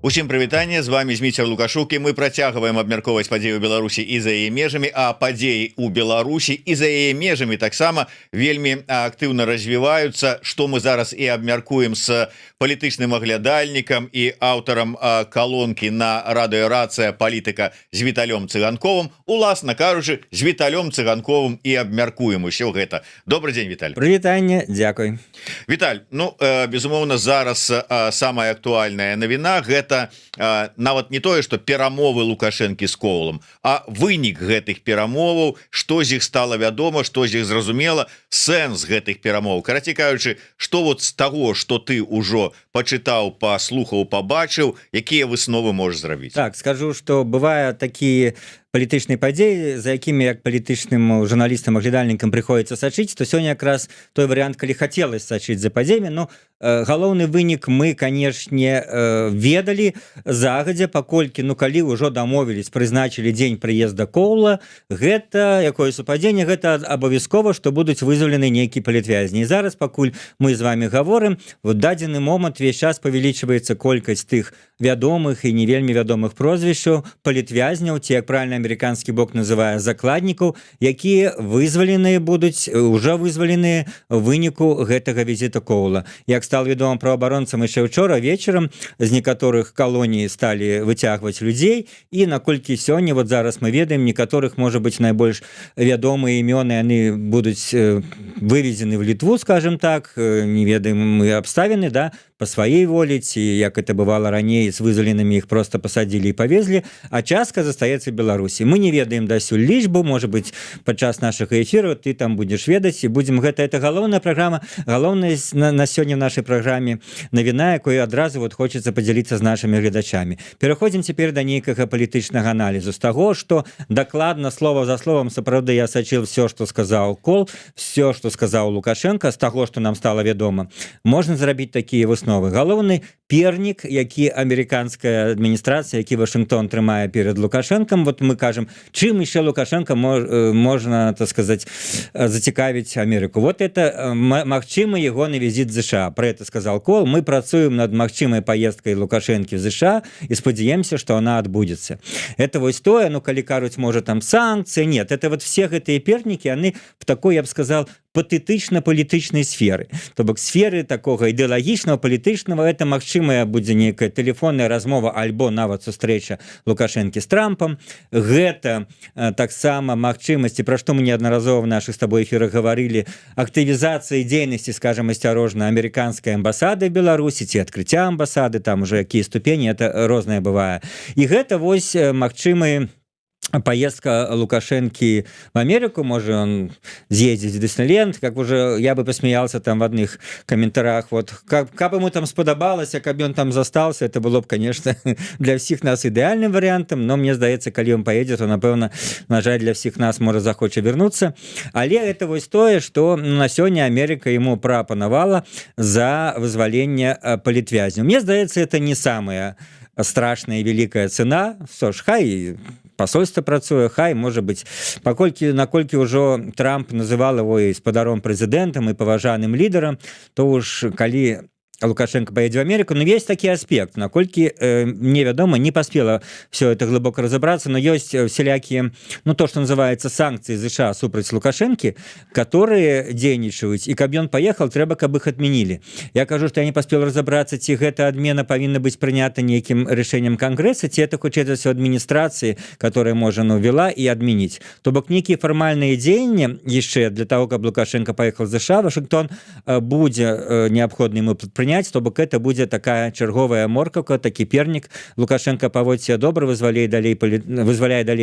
Усім прывітанне, з вами Зміцер Лукашук, і мы працягваем абмяркоўваць падзеі ў Беларусі і за яе межамі, а падзеі ў Беларусі і за яе межамі таксама вельмі актыўна развіваюцца, што мы зараз і абмяркуем з палітычным аглядальнікам і аўтарам калонкі на радыёрацыя палітыка з Віталём Цыганковым. Уласна кажучы, з Віталём Цыганковым і абмяркуем усё гэта. Добрый дзень, Віталь. Прывітанне, дзякуй. Віталь, безумоўна, зараз самая актуальная навіна гэта нават не тое, што перамовы Лукашэнкі з Коўлам, а вынік гэтых перамоваў, што з іх стала вядома, што з іх зразумела, сэнс гэтых перамоў. Карацей кажучы, што вот з таго, што ты ўжо пачытаў, паслухаў, пабачыў, якія высновы можаш зрабіць? Так, скажу, што бывае такія палітычныя падзеі, за якімі як палітычным журналістам, аглядальнікам прыходзіцца сачыць, то сёння якраз той варыянт, калі хацелася сачыць за падзеямі, галоўны вынік мы, канешне, ведалі загадзя, паколькі, калі ўжо дамовілись, прызначылі дзень прыезда Коўла, гэта, якое супадзенне, гэта абавязкова, што будуць вызвалены нейкія палітвязні. І зараз, пакуль мы з вами гаворым, в дадзены момант весь час павялічваецца колькасць тых вядомых і не вельмі вядомых прозвішчаў палітвязняў, ці, як правильна амерыканскі бок называе, закладнікаў, якія вызваленыя будуць, уже вызваленыя в выніку гэтага візіта Коўла. Як стал вядомым праваабаронцам яшчэ учора вечарам, з некаторых калоній сталі выцягваць людзей, і наколькі сёння, вот зараз мы ведаем, некаторых, можа быць, найбольш вядомыя імёны, яны будуць вывезены в Літву, скажем так, не ведаем мы абставіны, да, по сваёй волі, ці як это бывало раней, з вызваленымі іх просто пасадзілі і павезлі, а частка застаецца в Беларусі. Мы не ведаем дасюль лічбу, можа быць, падчас нашага эфіру ты там будзеш ведаць, і будзем гэта галоўная праграма, галоўная на сёння в нашай праграме навіна, якую адразу вот хочацца падзяліцца з нашымі гледачамі. Пераходзім цяпер да нейкага палітычнага аналізу, з таго, што дакладна слова за словам, сапраўды я сачыў все, што сказаў Кол, все, што сказаў Лукашенко, з таго, што нам стала вядома, можна зрабіць такія высновы. Галоўны пернік, які амерыканская адміністрацыя, які Вашынгтон трымае перед Лукашенком, вот мы кажам, чым яшчэ Лукашенко можна, так сказать, зацікавіць Амерыку. Вот это магчымы ягоны візіт в США. Про это сказал Кол. Мы працуем над магчымай поездкой Лукашенко в США и спадзяемся, что она отбудется. Это вот тое, калі кажуць, может, там санкции, нет. Это вот все гэтыя пернікі, яны в такой, я бы сказал, патэтычна-палітычнай сферы. То бок сферы такога ідэалагічнага, палітычнага, это магчымая будзе нейкая тэлефонная размова альбо нават сустрэча Лукашэнкі з Трампам. Гэта таксама магчымасці, пра што мы неаднаразова в нашых з табой эфірах гаварылі, актывізацыі дзейнасці, скажем, асцярожна, амерыканскай амбасады в Беларусі, ці адкрыцця амбасады, там уже якія ступені, это рознае бывае. І гэта вось магчымыя поездка Лукашенки в Америку, может он съездить в Диснейленд, как уже я бы посмеялся там в одних комментариях, вот, как ему там сподобалось, как бы он там застался, это было бы, конечно, для всех нас идеальным вариантом, но мне здаецца, калі он поедет, то, напэўна, на жаль, для всех нас может захочет вернуться, але это вот тое, что на сёння Америка ему прапанавала за вызволение палітвязняў. Мне здаецца, это не самая страшная и великая цена, что ж, хай посольство працуе, хай, можа быць, наколькі ўжо Трамп называл его і спадаром прэзідэнтам і паважаным лідарам, то уж калі Лукашенко поедет в Америку, но есть такие аспекты, наколькі невядома, не поспела все это глубоко разобраться, но есть всякие, то, что называется санкции США супраць Лукашенки, которые дзейнічаюць, и каб ён поехал, трэба, каб их отменили. Я кажу, что я не поспел разобраться, ці гэта адмена павінна быць прынята нейкім решением Конгресса, ці это хочет все администрации, которая можа ввела и отменить. То бок некие формальные дзеянні яшчэ для того, каб Лукашенко поехал в США, Вашингтон будзе неабходны ему предпринять, то бок это будзе такая чарговая моркаўка, такі пернік. Лукашенко паводзіць добра, вызваляе далей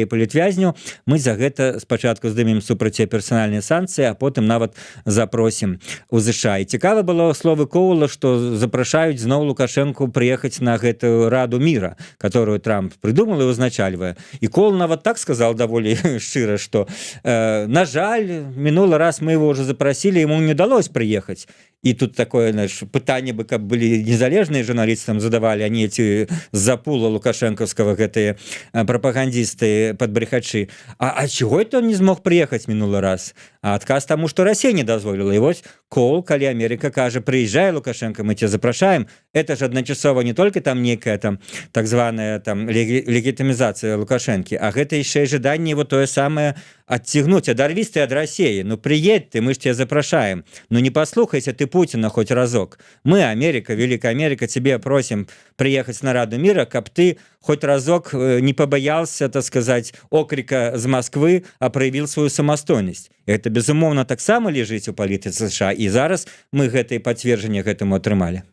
палітвязняў. Мы за гэта спачатку здымем супраць персанальныя санкцыі, а потым нават запросім у ЗША. І цікава было словы Коула, што запрашаюць зноў Лукашенку прыехаць на гэтую Раду мира, которую Трамп придумал и узначальвае. І Коул нават так сказал даволі шчыра, што на жаль, мінулы раз мы его уже запросили, ему не удалось приехать. И тут такое, знаешь, пытанне бы, каб были незалежные журналисты там задавали, а не эти з-за пула лукашенковского гэтые пропагандисты, подбрехачи. А чего это он не смог приехать минулый раз? а адказ таму што Расія не дазволіла. І вось Коул, калі Амерыка кажа прыязджай Лукашенко, мы тебя запрашаем, это ж адначасова не только там некая там так званая там легітымізацыя Лукашэнкі, а гэта яшчэ і жаданне его тое самае адцягнуць, адарвіць ты ад Расіі, ну приедь ты, мы ж тебя запрашаем, ну не послухайся ты Путина хоть разок, мы, Америка, Великая Америка, тебе просим приехать на Раду мира, каб ты хоть разок не побоялся, так сказать, окрика з Москвы, а проявил свою самастойнасць. Это безумоўна таксама лежыць у палітыцы США, і зараз мы гэтае пацверджанне гэтаму атрымалі.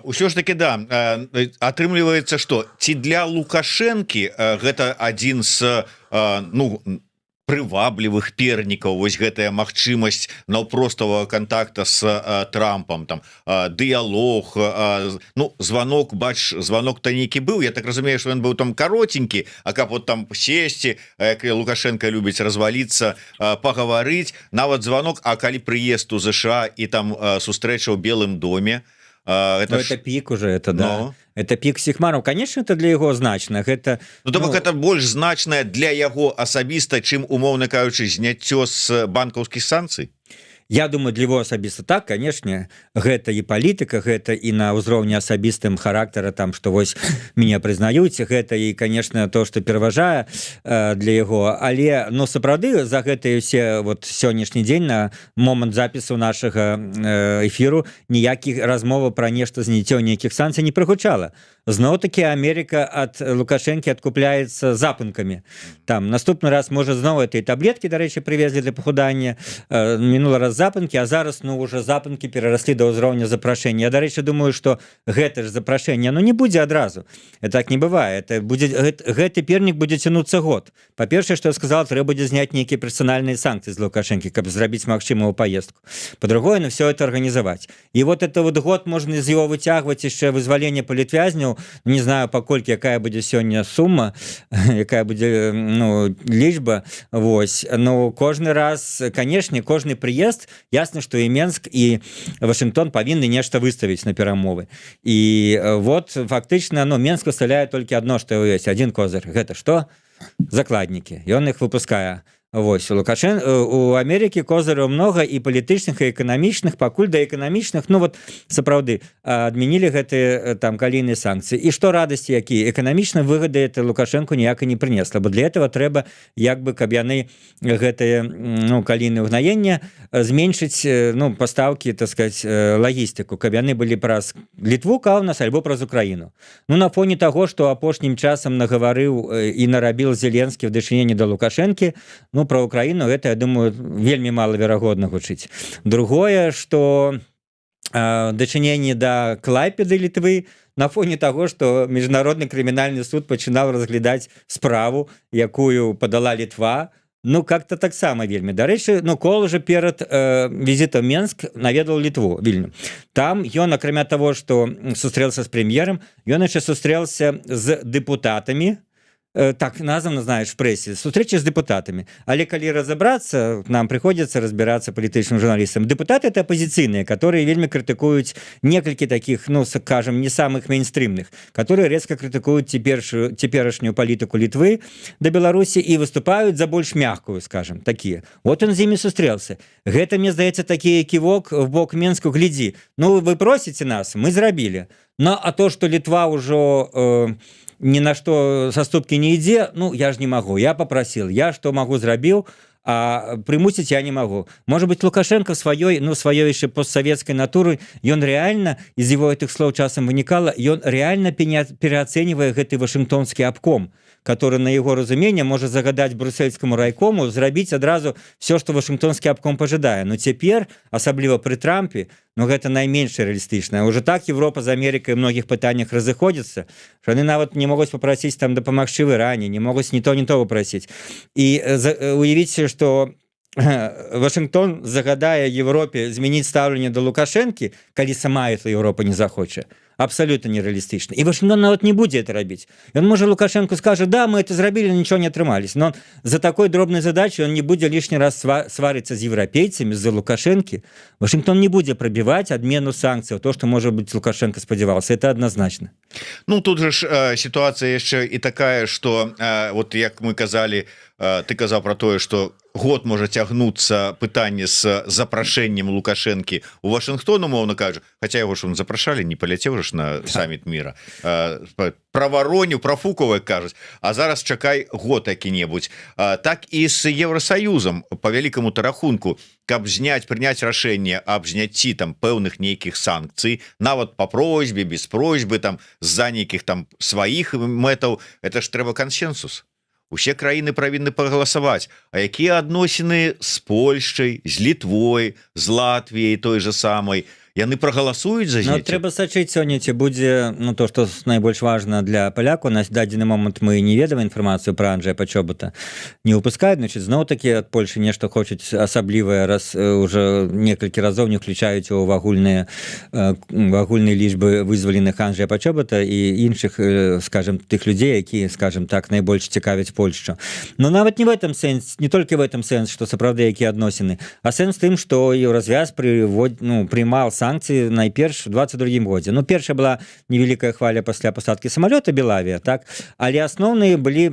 Усё ж таки да, атрымліваецца, што ці для Лукашэнкі гэта адзін з ну прываблівых пернікаў, вось гэтая магчымасць наўпроставага контакта с Трампом, там дыялог, ну звонок, бач, звонок-то нейкі быў, я так разумею, что ён быў там каротенькі, а каб вот там сесці, як Лукашенко любіць разваліцца, пагаварыць, нават звонок, а калі прыезд у ЗША і там сустрэча ў Белым доме, это пик уже, это да. Это пик Сихмаров, конечно, это для яго значна, гэта ну то бок это больш значнае для яго асабіста, чым умоўна кажучы зняццё з банкаўскіх санкцый. Я думаю, для его асабіста так, конечно, гэта і палітыка, гэта і на ўзроўні асабістым характара, там, што вось меня прызнаюць, гэта і, конечно, то, што пераважае для яго, але, ну, сапраўды, за гэтыя ўсе вот сённяшні дзень на момант запісу нашага эфіру ніякіх размоваў пра нешта зняццё нейкіх санкцый не прагучала. Зноў-таки Америка ад Лукашэнкі адкупляецца запынкамі. Там наступны раз, можа, зноў этой таблеткі, дарэчы, прывезлі для пахудання, мінулы раз запынкі, а зараз, ну, уже запынкі перараслі да ўзроўня запрашэння. Я, дарэчы, думаю, што гэта ж запрашэнне, ну, не будзе адразу. Это так не бывае. Это будзе, гэты пернік будзе цянуцца год. Па-першае, што я сказал, трэба будзе зняць нейкія персанальныя санкцыі з Лукашэнкі, каб зрабіць магчымую паездку. Па-другое, ну, все это арганізаваць. І вот это вот год можна з яго выцягваць яшчэ вызваленне палітвязняў, не знаю, паколькі якая будзе сёння сума, якая будзе, ну, лічба, вось. Ну, кожны раз, канешне, кожны прыезд, ясна, што і Менск, і Вашынгтон павінны нешта выставіць на перамовы. І вот, фактычна, ну, Менск выставляе толькі адно, што ёсць, адзін козыр. Гэта што? Закладнікі. Ён іх выпускае. Вось, у Амерыкі козыраў многа і палітычных, і эканамічных, пакуль да эканамічных, ну вот сапраўды адмянілі гэтыя там калійныя санкцыі. І што радасці якія? Эканамічна выгады это Лукашэнку ніяк і не прынесла, бо для этого трэба, як бы, каб яны гэтыя, ну, калійныя ўгнаенне зменшыць, ну, пастаўкі, так сказать, лагістыку, каб яны былі праз Літву, Каўнас, альбо праз Украіну. Ну, на фоне таго, што апошнім часам нагаварыў і нарабіў Зеленскі в дачыненні да Лукашэнкі, ну, про Украіну гэта, я думаю, вельмі малаверагодна гучыць. Другое, што дачыненне да Клайпеды Літвы на фоне таго, што міжнародны крымінальны суд пачынаў разглядаць справу, якую падала Літва, ну, как-то таксама вельмі. Дарэчы, ну, Коул уже перад візітам Менск наведал Літву, Вільню. Там ён, акрамя таго, што сустрэлся з прэм'ерам, ён яшчэ сустрэлся з дэпутатамі, так названо, знаешь, в прессе, встречи с депутатами. Але коли разобраться, нам приходится разбираться палітычным журналистам. Депутаты — это оппозиционные, которые вельми критикуют некалькі таких, ну, скажем, не самых мейнстримных, которые резко критикуют теперешнюю политику Литвы до Беларуси и выступают за больш мягкую, скажем, такие. Вот он с ними сустрелся. Гэта, мне здаецца, такі кивок в бок Менску, гляди, ну, вы просите нас, мы зрабілі. Ну, а то, что Литва уже ни на что саступки не ідзе, ну, я ж не могу, я попросил, я что могу зрабіў, а примусить я не могу. Может быть, Лукашенко сваёй, ну, сваёй еще постсоветской натуры, ён реально, из его этих слов часам выникало, ён реально переоценивая гэты Вашингтонский обком, который, на его разуменне, может загадать брюссельскому райкому зрабіць адразу все, что Вашингтонский обком пожидае. Но цяпер, асабліва при Трампе, ну, гэта найменш рэалістычна. Уже так Европа з Америкай ў многіх пытаннях разыходзіцца, что яны нават не могуць попросіць там дапамагчы в Иране, не могуць ні то попросіць. І уявіце, что Вашингтон загадае Европе змяніць стаўленне да Лукашэнкі, калі сама эта Европа не захоча. Абсолютно нереалистично. И Вашингтон нават не будет это робить. И он, может, Лукашенко скажет, да, мы это зрабілі, ничего не отрымались. Но за такой дробной задачей он не будет лишний раз свариться с европейцами, за Лукашенки. Вашингтон не будет пробивать отмену санкций, то, что, может быть, Лукашенко сподевался. Это однозначно. Ну, тут же ситуация еще и такая, что, вот, як мы казали, ты казаў про тое что год можа цягнуцца пытанне з запрашэннем Лукашэнкі у Вашингтон, умоўна кажу, хотя яго ж он запрашалі, не паляцеў ж на саміт мира, про Вароню, про Фукова кажуць, а зараз чакай год які-небудзь. Так і з Евросоюзом по вялікаму-то рахунку, каб прыняць рашэнне аб зняцці там пэўных нейкіх санкцый, нават по просьбе, без просьбы, там з-за нейкіх там сваіх мэтаў, это ж трэба кансенсус. Усе краіны павінны прагаласаваць. А якія адносіны з Польшчай, з Літвой, з Латвіяй той же самой, яны прагаласуюць за зняцце? Трэба сачыць сёння, ці будзе то, што найбольш важна для паляку. На дадзены момант мы не ведаем інфармацыю пра Анджэя Пачобута, не выпускаюць, значит, зноў-такі ад Польшы нешта хочуць асаблівае, раз уже некалькі разоў не ўключаюць у агульныя лічбы вызваленых Анджэя Пачобута і іншых, скажем, тых людзей, якія, скажем так, найбольш цікавяць Польшчу. Но нават не в этом сэнс, не толькі в этом сэнс, што сапраўды якія адносіны, а сэнс тым, што Еўразвяз прымаў санкцыі найперш у 22 годзе. Ну, першая была невялікая хваля пасля пасадкі самалёта Белавія, так? Але асноўныя былі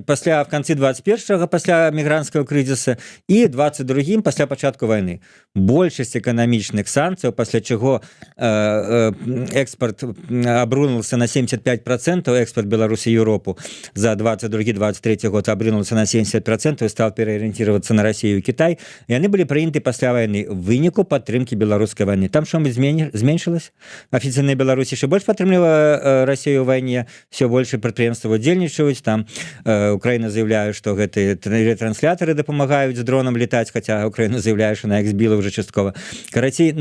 пасля в канцы 21-го, пасля мігрантскага крызіса, і 22-м пасля пачатку вайны. Большасць эканамічных санкцыяў, пасля чаго экспорт абрунулся на 75%, экспорт Беларусі і Еўропу за 22-23 год абрунулся на 70% і стал пераарыентироваться на Россию і Китай. Яны былі прыняты пасля вайны в выніку падтрымкі беларускай войны. Там что зменшилось? Официальная Беларусь еще больше подтримливала Россию в войне, все больше предприятий удельничают, там Украина заявляет, что гэтые ретрансляторы допомагают с дроном летать, хотя Украина заявляет, что она их сбила уже частково. Короче,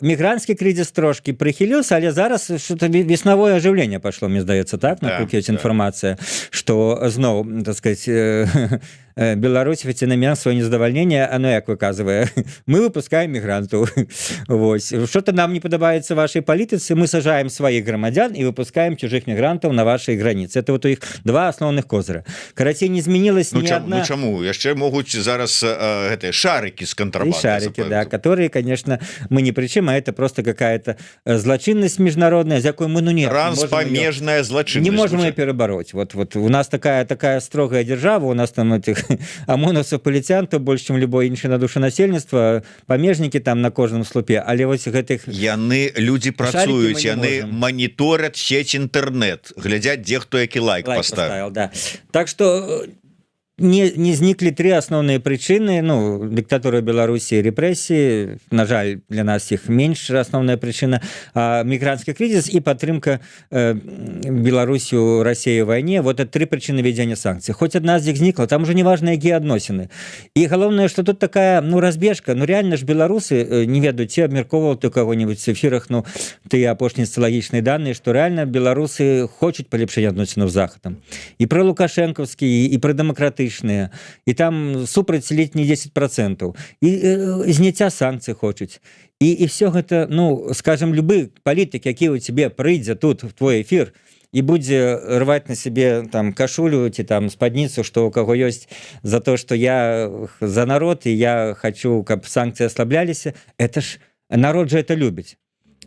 мігранцкі крызіс трошки прыхіліўся, але зараз что-то веснавое оживление пошло, мне здаецца, так, наколькі ёсць інфармацыя, што зноў, так сказать, Беларусь афіцыйна свое нездавальненне, оно як выказывае, мы выпускаем мігрантаў. Что-то нам не падабаецца вашей палітыцы, мы сажаем сваіх грамадзян і выпускаем чужых мігрантаў на вашей границы. Это вот у іх два асноўных козыра. Карацей, не змянілась ни одна... Ну чаму? Яшчэ могуць зараз гэтыя шарыкі з кантрабандай. Шарики, да, которые, конечно, мы не причем, а это просто какая-то злочинность международная, за якую мы, нет, транспомежная злочинность. Не можем ее перебороть. Вот у нас такая строгая держава, у нас там этих ОМОНовцев, полициантов больше, чем любое іншае на душу насельніцтва, памежнікі там на кожным слупе, але вось гэтых... Яны, люди працуюць, яны мониторят сеть интернет, глядят, где кто які лайк поставил. Да. Так что... Не зніклі три асноўныя прычыны, дыктатура Беларусі, рэпрэсіі, на жаль, для нас іх менш асноўная прычына, мігранцкі крызіс і падтрымка Беларусю Расіі ў вайне. Вот это три прычыны введення санкцый. Хоць адна з іх знікла, там уже не важна, якія адносіны. І галоўнае, што тут такая разбежка, реально ж беларусы, не ведаю, ці абмяркоўваў ты каго-нибудь в эфірах, тыя апошнія социалагічныя даныя, што реально беларусы хочуць палепшання адносінаў з Захадам. І пры Лукашэнкаўскі, і пры дэмакратычныя, і там супраць ледь не 10%, і зняцця санкцый хочуць. І все гэта, скажем, любы палітык, які у тебе прыйдзе тут в твой эфир і будзе рваць на себе там кашулю ці там спадніцу, што у каго ёсць, за то, што я за народ і я хочу, каб санкцыі аслабляліся, это ж народ же это любіць.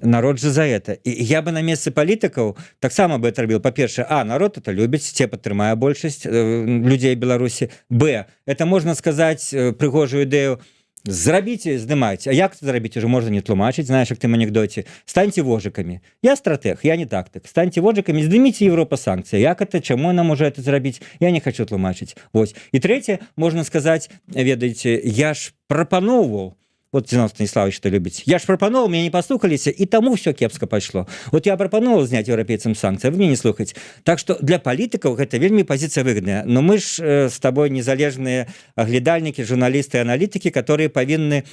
Народ же за это. І я бы на месцы палітыкаў таксама бы это рабіў. Па-першае, народ это любіць, те падтрымае большасць людзей Беларусі. Б, это можна сказаць прыгожую ідэю, зрабіце, здымайце. А як это зрабіць, уже можна не тлумачыць, знаеш, як тым анекдоце. Станьте вожыкамі. Я стратег, я не тактык. Станьте вожыкамі, здыміце Европа санкцыі. Як это, чаму она можа это зрабіць? Я не хочу тлумачыць. Вось. І трэцяе, можна сказаць, ведаеце, я ж прапаноўваў, вот Зінон Станіславович что любіць. Я ж прапаноўваў, мяне не паслухаліся, і таму все кепска пайшло. Вот я прапаноўваў зняць еўрапейцам санкцыі, а вы мяне не слухаць. Так что для палітыкаў гэта вельмі пазіцыя выгодная. Но мы ж с тобой незалежныя аглядальнікі, журналісты і аналітыкі, которые павінны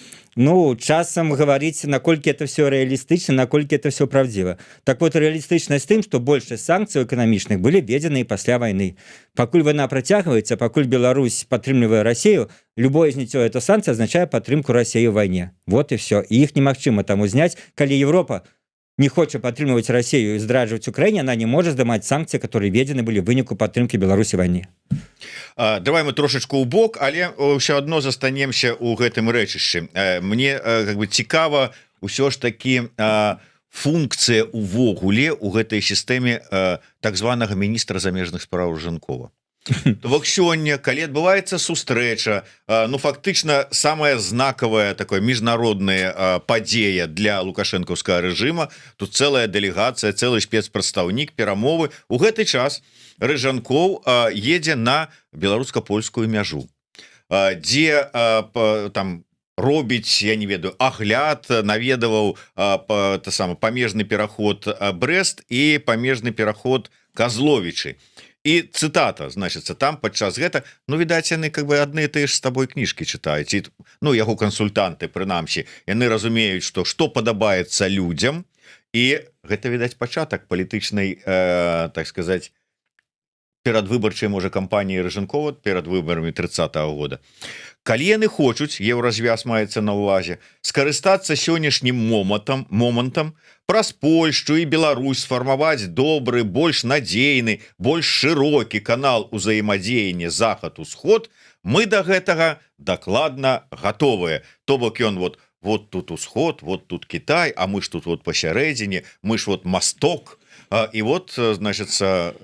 часам гаварыць, наколькі это все реалістычна, наколькі это все правдзіва. Так вот, реалістычнасць тым, што большасць санкцый эканамічных былі введены пасля вайны. Пакуль вайна працягваецца, пакуль Беларусь падтрымлівае Расію, любое зняццё этой санкцыі означае падтрымку Расіі ў вайне. Вот и все. И их немагчыма там узняць, калі Европа не хоча падтрымліваць Расію і здраджваць Украіне, она не можа здымаць санкцыі, которые введены былі ў выніку падтрымкі Беларусі вайне. Давай мы трошечку ў бок, але ўсё адно застанемся ў гэтым рэчышчы. Мне цікава ўсё ж такі функцыя увогуле у гэтай сістэме так званага міністра замежных спраў Жанкова. То бок сёння, калі адбываецца сустрэча, ну фактычна самая знакавая такое міжнародная падзея для лукашэнкаўскага рэжыма, тут цэлая дэлегацыя, цэлы спецпрадстаўнік, перамовы. У гэты час Рыжанкоў едзе на беларуска-польскую мяжу, дзе там робіць, я не ведаю, агляд, наведаваў памежны пераход Брэст і памежны пераход Казловічы. І цытата, значыцца, там падчас гэта, ну, відаць, яны как бы адны тыя ж з табой кніжкі чытаюць, і, ну, яго кансультанты, прынамсі, яны разумеюць, што падабаецца людзям, і гэта, відаць, пачатак палітычнай, так сказаць, перадвыбарчай, можа, кампаніі Рыжанкова перад выбарамі 30-го года. Калі яны хочуць, еўразвяз маецца на ўвазе, скарыстацца сённяшнім момантам праз Польшчу і Беларусь сфармаваць добры, больш надзейны, больш шырокі канал узаемадзеяння захад-усход, мы да гэтага дакладна гатовыя. То бок ён вот тут усход, вот тут Кітай, а мы ж тут вот пасярэдзіне, мы ж вот масток. І вот, значыцца,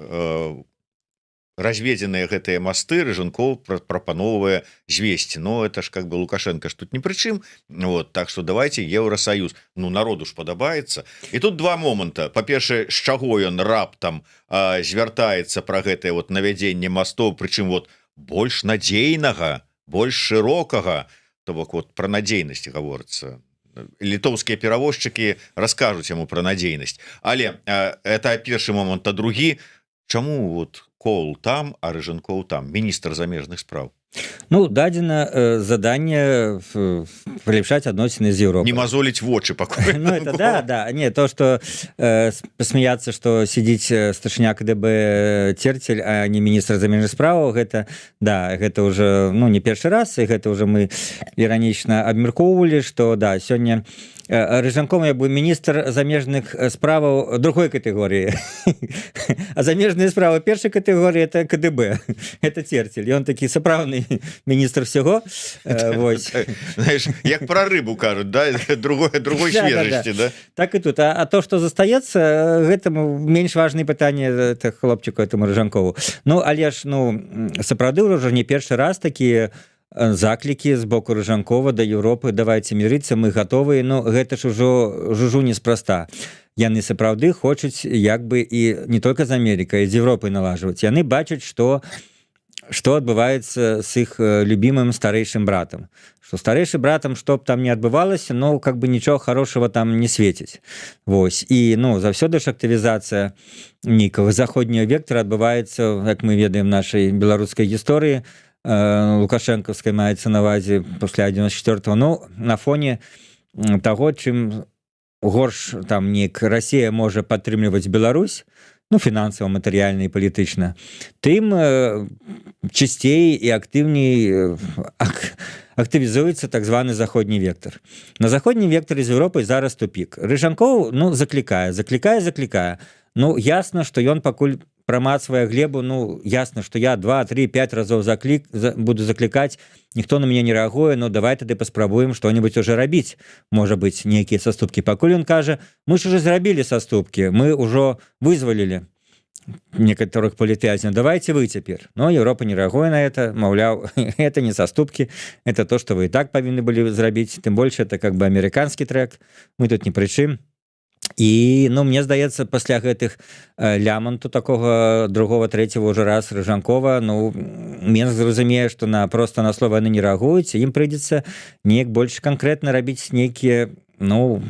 разведзеныя гэтыя масты Рыжанкоў прапановвае звесці. Но это ж как бы Лукашенко ж тут не пры чым. Вот, так что давайте Еўросаюз. Ну, народу ж падабаецца. І тут два моманта. Па-першае, з чаго ён раптам звяртаецца пра гэтае вот навядзенне мастоў, прычым вот больш надзейнага, больш шырокага. То бок вот пра надзейнасць гаворыцца. Літоўскія перавозчыкі раскажуць яму пра надзейнасць. Але это першы момант, а другі, чаму вот Коул там, а Рыжанкоў там, міністр замежных спраў? Ну, дадзена заданне паляпшаць адносіны з Еўропай. Не мазоліць вочы пакуль. Ну, это да. Не, то, что посмяяться, что сидзіць старшыня КДБ Церцель, а не міністр замежных спраў, гэта, да, гэта уже, ну, не першы раз, і гэта уже мы іранічна абмяркоўвалі, что, да, сёння Рыжанкоў як бы міністр замежных справаў другой катэгорыі. А замежныя справы першай катэгорыі это КДБ, это Церцель. Ён такі сапраўдны міністр всего. Знаешь, як про рыбу кажуць, да? Другой свежасці, да? Так і тут. А то, што застаецца, гэтаму менш важнае пытанне хлопчыку этому Рыжанкову. Ну, але ж, ну, сапраўды ўжо не першы раз такія заклікі з боку Рыжанкова да Еўропы, давайте мірыцца, мы гатовыя. Ну, гэта ж ужо жужу неспроста. Яны сапраўды хочуць як бы і не только з Амерыкай, з Еўропай налажваць. Яны бачаць, што адбываецца з іх любімым старэйшым братам. Што старэйшы братам, што б там не адбывалася, ну, как бы нічого хорошего там не свеціць. Вось. І, ну, заўсёды ж актывізацыя нейкага заходняга вектара адбываецца, як мы ведаем, нашай беларускай гісторыі, лукашэнкаўскай маецца на ўвазе пасля 94-го, ну, на фоне таго, чым горш там неяк Расія можа падтрымліваць Беларусь, ну, фінансава, матэрыяльна і палітычна, тым чысцей і актыўней актывізуецца так званы заходні вектар. На заходнім вектары з Еўропай зараз тупік. Рыжанкоў, ну, заклікае. Ну, ясна, што ён пакуль прамацвае глебу, ну, ясна, што я 2, 3, 5 разоў буду заклікаць, ніхто на мяне не рэагуе, ну, давай тады паспрабуем што-небудзь уже рабіць. Можа быць, нейкія саступкі. Пакуль ён кажа, мы ж уже зрабілі саступкі, мы ўжо вызвалілі некаторых палітвязняў, давайте вы цяпер. Но Еўропа не рэагуе на это, маўляў, это не саступкі, это то, што вы і так павінны былі зрабіць, тым больш, это как бы амерыканскі трэк, мы тут не пры чым. І, ну, мне здаецца, пасля гэтых ляманту такога другого, трэцяго ўжо раз Рыжанкова, ну, Менск зразумее, што проста на слова яны не рэагуюць, ім прыйдзецца неяк больш канкрэтна рабіць нейкія, ну,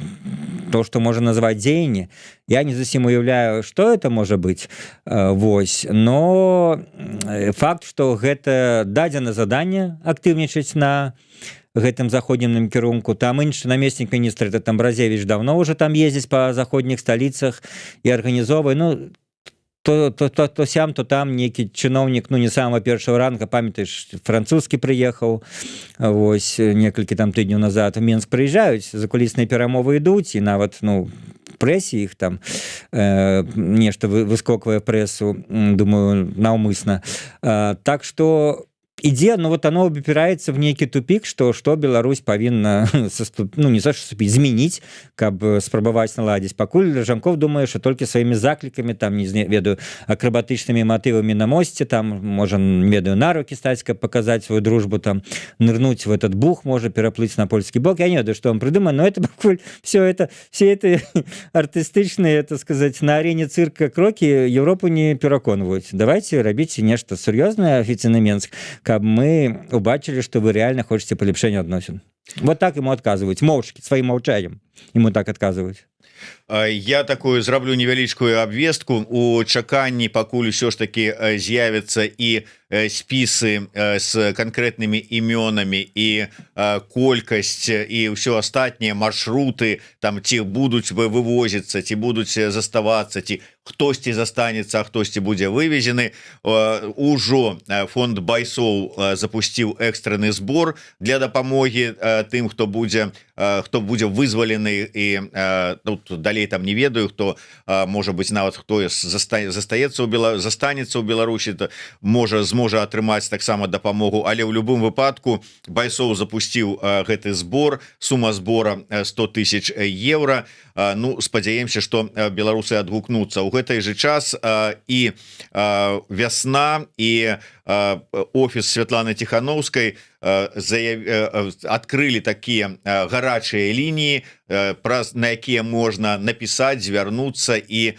то, што можа назваць дзеянні. Я не зусім уяўляю, што это можа быць. Вось. Но факт, што гэта дадзена заданне актыўнічаць на гэтым заходнім кірунку. Там іншы намеснік міністра, это Тамбразевіч, давно уже там ездзіць па заходніх сталіцах і арганізоўвае, ну, то сям, то там нейкі чыноўнік, ну, не самого першого ранга, памятаеш, французскі прыехаў, вось, некалькі там тыдняў назад у Менск прыязджаюць, закулісныя перамовы ідуць, і нават, ну, прэсе іх там нешта выскоквае прэсу, думаю, наўмысна. Так што ідзе, ну вот оно упирается в нейкі тупик, что Беларусь павінна ну не саступіць, змяніць, каб спрабаваць наладзіць. Пакуль Жанков думае, что толькі сваімі заклікамі, там не ведаю, акрабатычнымі матывамі на мосце, там можа, не ведаю, на руки стаць, каб показаць свою дружбу, там нырнуць в этот бух, можа пераплыць на польскі бок. Я не ведаю, что он придумае, но это пакуль все это артыстычныя, это сказать, на арене цирка крокі Европу не пераконваюць. Давайте рабіце нешта сур'ёзнае, афіцыйны Менск, каб мы убачылі, што вы реально хочаце палепшэння адносін. Вот так ему адказваюць, моўчкі, сваім маўчаннем ему так адказваюць. Я такую зраблю невялічкую абвестку. У чаканні пакуль усё ж таки з'явяцца і спісы з канкрэтнымі імёнамі і колькасць і ўсё астатнія маршруты, там ці будуць вывозіцца, ці будуць заставацца, ці хтосьці застанецца, а хтосьці будзе вывезены. Ужо фонд Байсоў запусціў экстраны збор для дапамогі тым, хто будзе вызвалены, і далей там не ведаю, хто можа быць, нават хто застанецца ў Беларусі, зможа атрымаць таксама дапамогу. Але ў любым выпадку Байсоў запусціў гэты збор, сума збора 100 000 евро. Ну, спадзяемся, што беларусы адгукнуцца. У гэтай же час і вясна, і офіс Святланы Тихановскай адкрылі такія гарачыя лініі, на якія можна напісаць, звярнуцца і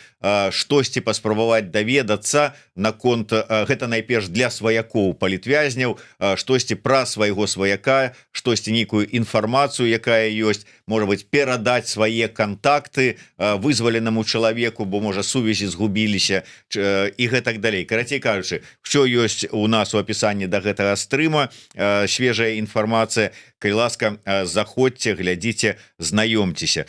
штосьці паспрабаваць даведацца наконт, гэта найперш для сваякоў палітвязняў, штосьці пра свайго сваяка, штосьці нейкую інфармацыю, якая ёсць, можа быць, перадаць свае кантакты вызваленаму чалавеку, бо можа сувязі згубіліся і гэтак далей. Карацей кажучы, що ёсць у нас у апісанні да гэтага стрыма, свежая інфармацыя. Калі ласка, заходзьце, глядзіце, знаёмцеся.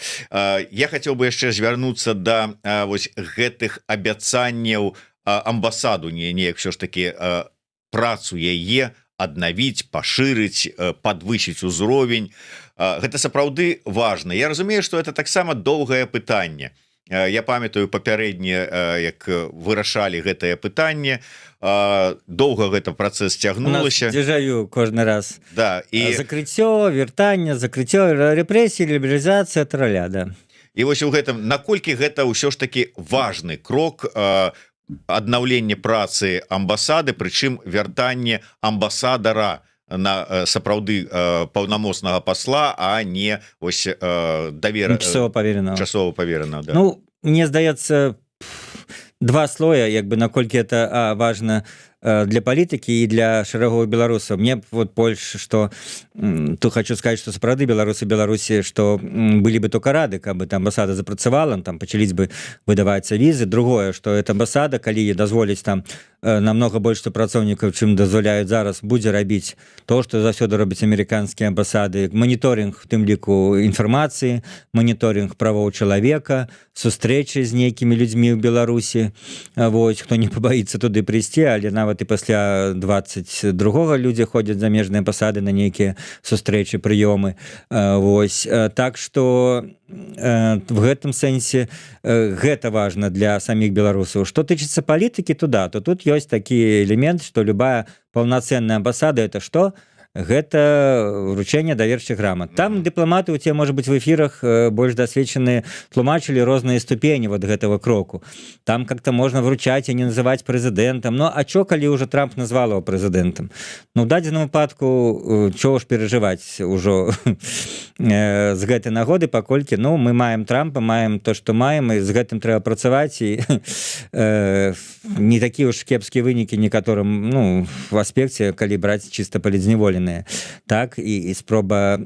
Я хацеў бы яшчэ звярнуцца да вось гэтых абяцанняў амбасаду, неяк все ж таки працу яе аднавіць, пашырыць, падвысіць узровень. Гэта сапраўды важна. Я разумею, што это таксама доўгае пытанне. Я памятаю папярэдне, як вырашалі гэтае пытанне, доўга гэта працэс цягнулася. Дзяжаю кожны раз. Да, і закрыццё, вяртанне, закрыццё, рэпрэсіі, лібералізацыя, траля, да. І вось у гэтым, наколькі гэта ўсё ж таки важны крок, аднаўленне працы амбасады, прычым вяртанне амбасадара на сапраўды паўнамоцнага пасла, а не ось часова паверенага. Да. Ну, мне здаецца, два слоя, як бы, наколькі это важна для палітыкі і для шэрагоў беларусаў. Мне вот больш, што тут хочу сказаць, што сапраўды Беларусі, што былі бы только рады, каб там амбасада запрацавала, там пачаліць бы выдавацца візы. Другое, што эта амбасада, калі дазволіць там намного больш супрацоўнікаў, чым дазваляюць зараз, будзе рабіць то, што заўсёды робяць амерыканскія амбасады: маніторинг, в тым ліку, інфармацыі, маніторинг правоў чалавека, сустрэчы з нейкімі людзьмі ў Беларусі. Вось, хто не пабаіцца туды прыйсці, але нават і пасля 22-го людзі ходзяць замежныя амбасады на нейкія сустрэчы, прыёмы. Вось, так што в гэтым сэнсе гэта важна для саміх беларусаў. Што тычыцца палітыкі, то тут ёсць такі элемент, што любая паўнацэнная амбасада — это што? Гэта вручэнне даверчых грамат. Там дыпламаты у цябе, можа быць, в эфірах больш дасведчаныя тлумачылі розныя ступені вот гэтага кроку. Там как-то можна вручаць і не называць прэзідэнтам. Ну, а чо, калі ўжо Трамп назвал его прэзідэнтам? Ну, ў дадзеным выпадку, чого ж перажываць ужо з гэтай нагоды, паколькі, ну, мы маем Трампа, маем то, што маем, і з гэтым трэба працаваць, і не такія ўж кепскія вынікі некаторым, ну, в аспекце, калі браць чыста палітзневоленыя. Так, і спроба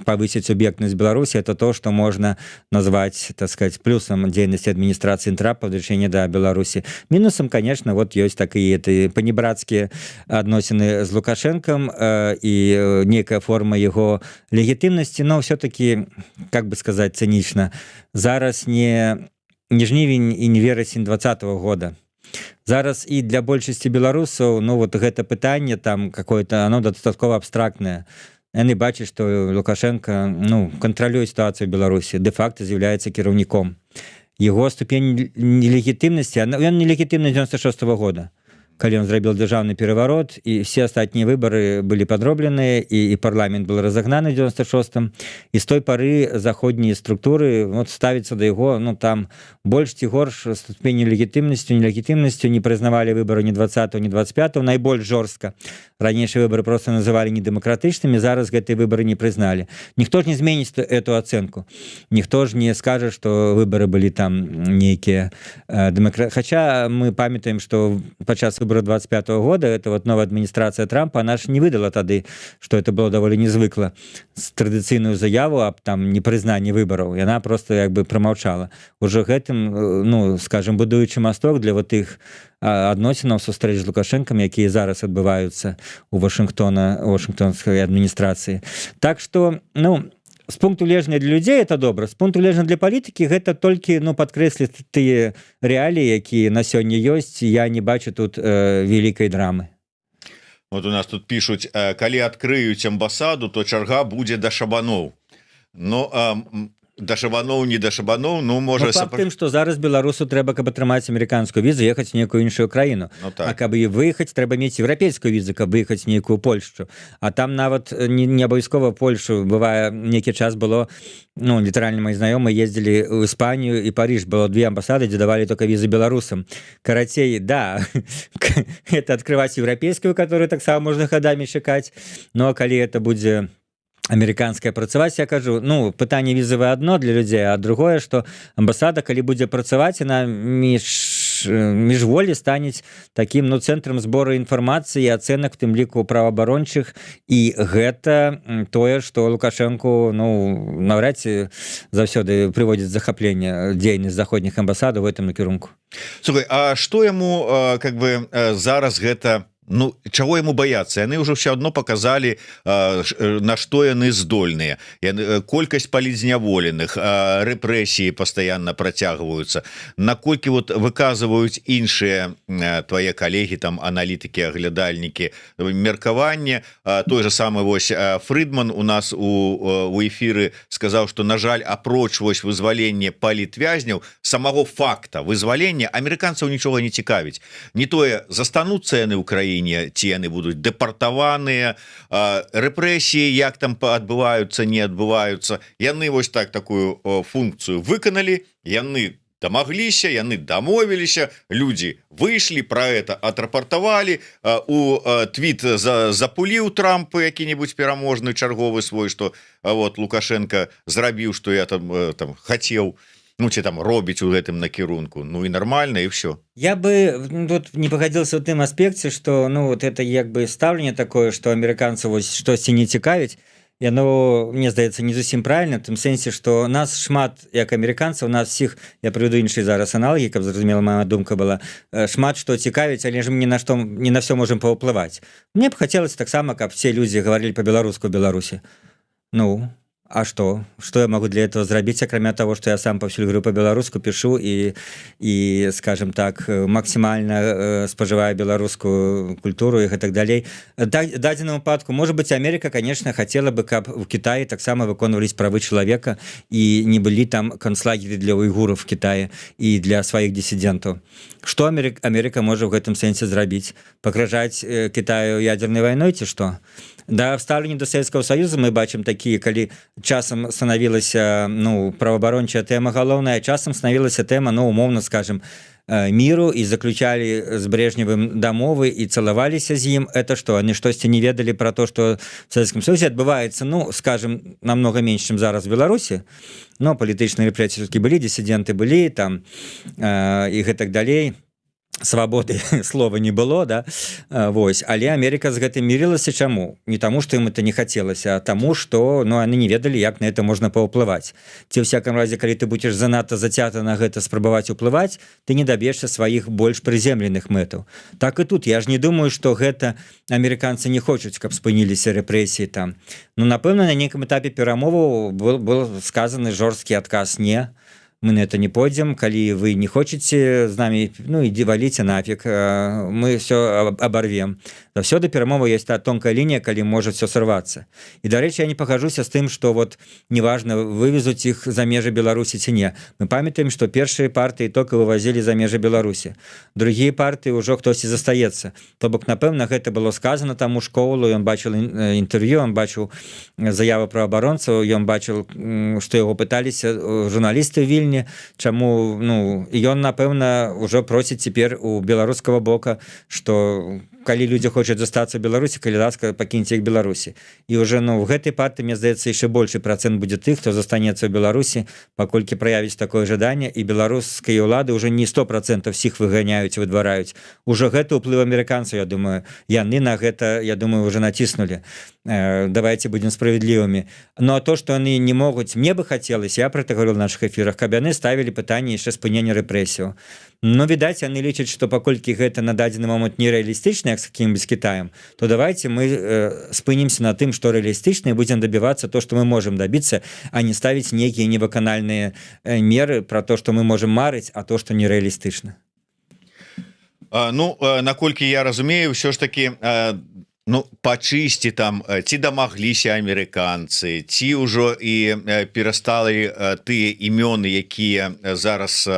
павысіць суб'ектнасць Беларусі — это то, што можна назваць, так сказать, плюсам дзейнасці адміністрацыі Трампа в дачыненні да Беларусі. Мінусам, конечно, вот ёсць такія панібрацкія адносіны з Лукашэнкам і нейкая форма яго легітымнасці, но все-таки, как бы сказаць цынічна, зараз не жнівень і не верасень 2020 года. Зараз і для большасці беларусаў, ну, вот гэта пытанне там какое-то, оно дастаткова абстрактнае. Яны бачаць, што Лукашенко, ну, кантралюе сітуацыю ў Беларусі, дэ-факта з'яўляецца кіраўніком. Яго ступень нелегітымнасці, ён нелегітымны 96-го года. калі ён зрабіў дзяржаўны пераварот, і все астатнія выбары былі падробленыя, і парламент был разагнаны ў 96-м, і з той пары заходнія структуры вот, ставіцца да яго, ну там больш ці горш ступені легітымнасцю, нелегітымнасцю, не прызнавалі выбары ні 20-го, ні 25-го, найбольш жорстка. Ранейшыя выборы просто называлі недэмакратычнымі, зараз гэтыя выборы не прызналі. Ніхто ж не зменіць эту ацэнку. Ніхто ж не скажа, што выборы былі там нейкія Хаця мы памятаем, што падчас выбораў 25-го года это вот новая адміністрацыя Трампа, она ж не выдала тады, што это было даволі незвыкла, традыцыйную заяву аб там непрызнанні выбораў. Яна просто як бы прамаўчала. Ужо гэтым, ну, скажем, будуючы масток для вот тых адносінаў сустрэч з Лукашэнкам, якія зараз адбываюцца у Вашынгтонскай адміністрацыі. Так што, ну, з пункту гледжання для людзей это добра, з пункту гледжання для палітыкі гэта толькі, ну, падкрэсліць тыя рэаліі, якія на сёння ёсць, я не бачу тут вялікай драмы. Вот у нас тут пишут, калі адкрыюць амбасаду, то чарга будзе да шабаноў. Но да шабаноў, не да шабаноў, ну можа... Факт тым, што зараз беларусу трэба, каб атрымаць амерыканскую візу, ехаць у нейкую іншую краіну. Ну, так. А каб і выехаць, трэба мець еўрапейскую візу, каб выехаць нейкую Польшчу. А там нават не абавязкова Польшу. Бывае, нейкі час было, ну, літаральна мои знаёмыя ездзілі ў Іспанію і Париж. Было 2 амбасады, дзе давалі только візы беларусам. Карацей, да, это открываць еўрапейскую, которую таксама можна гадамі чакаць. Ну, а калі это будзе амерыканская працаваць, я кажу, ну, пытанне візавае адно для людзей, а другое, што амбасада, калі будзе працаваць, яна міжволі станець такім, ну, цэнтрам збору інфармацыі і ацэнак, в тым ліку праваабарончых, і гэта тое, што Лукашэнку, ну, наўрад ці заўсёды прыводзіць захапленне дзейнасць заходніх амбасадаў у гэтым накірунку. Слухай, а што яму, как бы, зараз гэта... Ну, чаго яму баяцца? Яны ўжо ўсё адно паказалі, на што яны здольныя. Колькасць палізняволеных, рэпрэсіі пастаянна працягваюцца. Наколькі вот выказваюць іншыя твае калегі, там, аналітыкі, аглядальнікі, меркаванне. Той же самы вось Фрыдман у нас у эфіры сказаў, што, на жаль, апроч вось вызвалення палітвязняў, самого факта вызвалення амерыканцаў нічога не цікавіць. Не тое, застануцца яны ў краіне, ці яны будуць дэпартаваныя, рэпрэсіі як там адбываюцца, не адбываюцца. Яны вось так такую функцыю выканалі, яны дамагліся, яны дамовіліся, людзі выйшлі, пра это атрапартавалі, у твіт запуліў Трамп які-небудзь пераможны чарговы свой, што вот Лукашенко зрабіў, што я там хацеў, ну, ці там робіць у гэтым накірунку, ну і нормально, і все. Я бы тут не пагадзіўся ў тым аспекце, што, ну, вот это як бы стаўленне такое, што амерыканцаў вось штосьці не цікавіць, яно, мне здаецца, не зусім правільна, в тым сэнсе, што нас шмат, як амерыканцаў, нас всіх, я прывяду іншыя зараз аналогі, каб зразумела моя думка была, шмат што цікавіць, але ж мы не на все можем паўплываць. Мне б хацелася таксама, каб все людзі гаварылі па-беларуску ў Беларусі. Ну, а что? Что я могу для этого зрабіць, акрамя того, что я сам паўсюль говорю по-беларуску, пишу и, скажем так, максимально спажываю беларускую культуру и так далей. Дадзеным выпадку, может быть, Америка, конечно, хотела бы, каб в Китае таксама выконвались правы человека и не были там концлагеры для уйгуров в Китае и для своих диссидентов. Что Америка может в этом сенсе зрабіць? Пагражаць Китаю ядерной войной, ці что? Да, в стаўленні до Савецкага Союза мы бачым такія, калі часам станавілася, ну, праваабарончая тэма галоўная, часам станавілася тэма, ну, умоўна скажем, міру і заключалі з Брежневым дамовы і цалаваліся з ім. Это што, они штосьці не ведалі пра то, што в Савецкім Союзе адбываецца, ну, скажем, намного менш, чым зараз в Беларусі, но палітычныя рэпрэсіі все-таки былі, диссиденты былі, там, і гэтак далей. Свабоды слова не было, да, вось, але Америка з гэтым мірылася. Чаму? Не таму, што ім это не хацелася, а таму, што, ну, яны не ведалі, як на это можна паўплываць. Ці ў всякам разе, калі ты будзеш занадта зацята на гэта спрабаваць уплываць, ты не даб'ешся сваіх больш прыземленых мэтаў. Так і тут, я ж не думаю, што гэта амерыканцы не хочуць, каб спыніліся рэпрэсіі там. Ну, напэўна, на нейкім этапе перамоваў был сказаны жорсткі адказ «не». мы на это не пойдем, калі вы не хочаце з намі, ну ідзі валіце нафиг, мы все оборвем. Заўсёды перамова есть та тонкая лінія, калі можа все сорваться. І дарэчы, я не пагажуся з тым, что вот неважно вывезуць іх за межы Беларусі ці не. Мы памятаем, что першыя партыі только вывозілі за межы Беларусі, другія партыі ўжо хтосьці застаецца. То бок, напэўна, гэта было сказано таму школу, ён бачыў інтэрв'ю, ён бачыў заяву пра абаронцаў, ён бачыў, што яго пыталіся журналісты ў Вільні, чаму, ну, ён, напэўна, ўжо просіць цяпер у беларускага бока, што калі людзі хочуць застацца ў Беларусі, калі ласка, пакіньце іх Беларусі. І ўжо, ну, в гэтай партыі, мне здаецца, яшчэ большы працэнт будзе тых, хто застанецца ў Беларусі, паколькі праявіць такое жаданне, і беларускія ўлады ўжо не 100% всіх выганяюць, выдвараюць. Ужо гэта ўплыў амерыканцаў, я думаю. Яны на гэта, я думаю, уже націснулі. Давайте будем справедливыми. Ну а то, что они не могут, мне бы хотелось, я про это говорил в наших эфирах, каб яны ставили пытанне яшчэ спынення рэпрэсіяў. Но відаць, яны лічаць, што паколькі гэта на дадзены момант нереалістычна, як з каким-нибудь Китаем, то давайте мы спынимся на тым, што рэалістычна, і будем добиваться то, что мы можем добиться, а не ставить некие невыканальныя меры про то, что мы можем марыць, а то, что нереалістычна. Ну, наколькі я разумею, ўсё ж таки, ну, пачысці там, ці дамагліся амерыканцы, ці ўжо і перасталі тыя імёны, якія зараз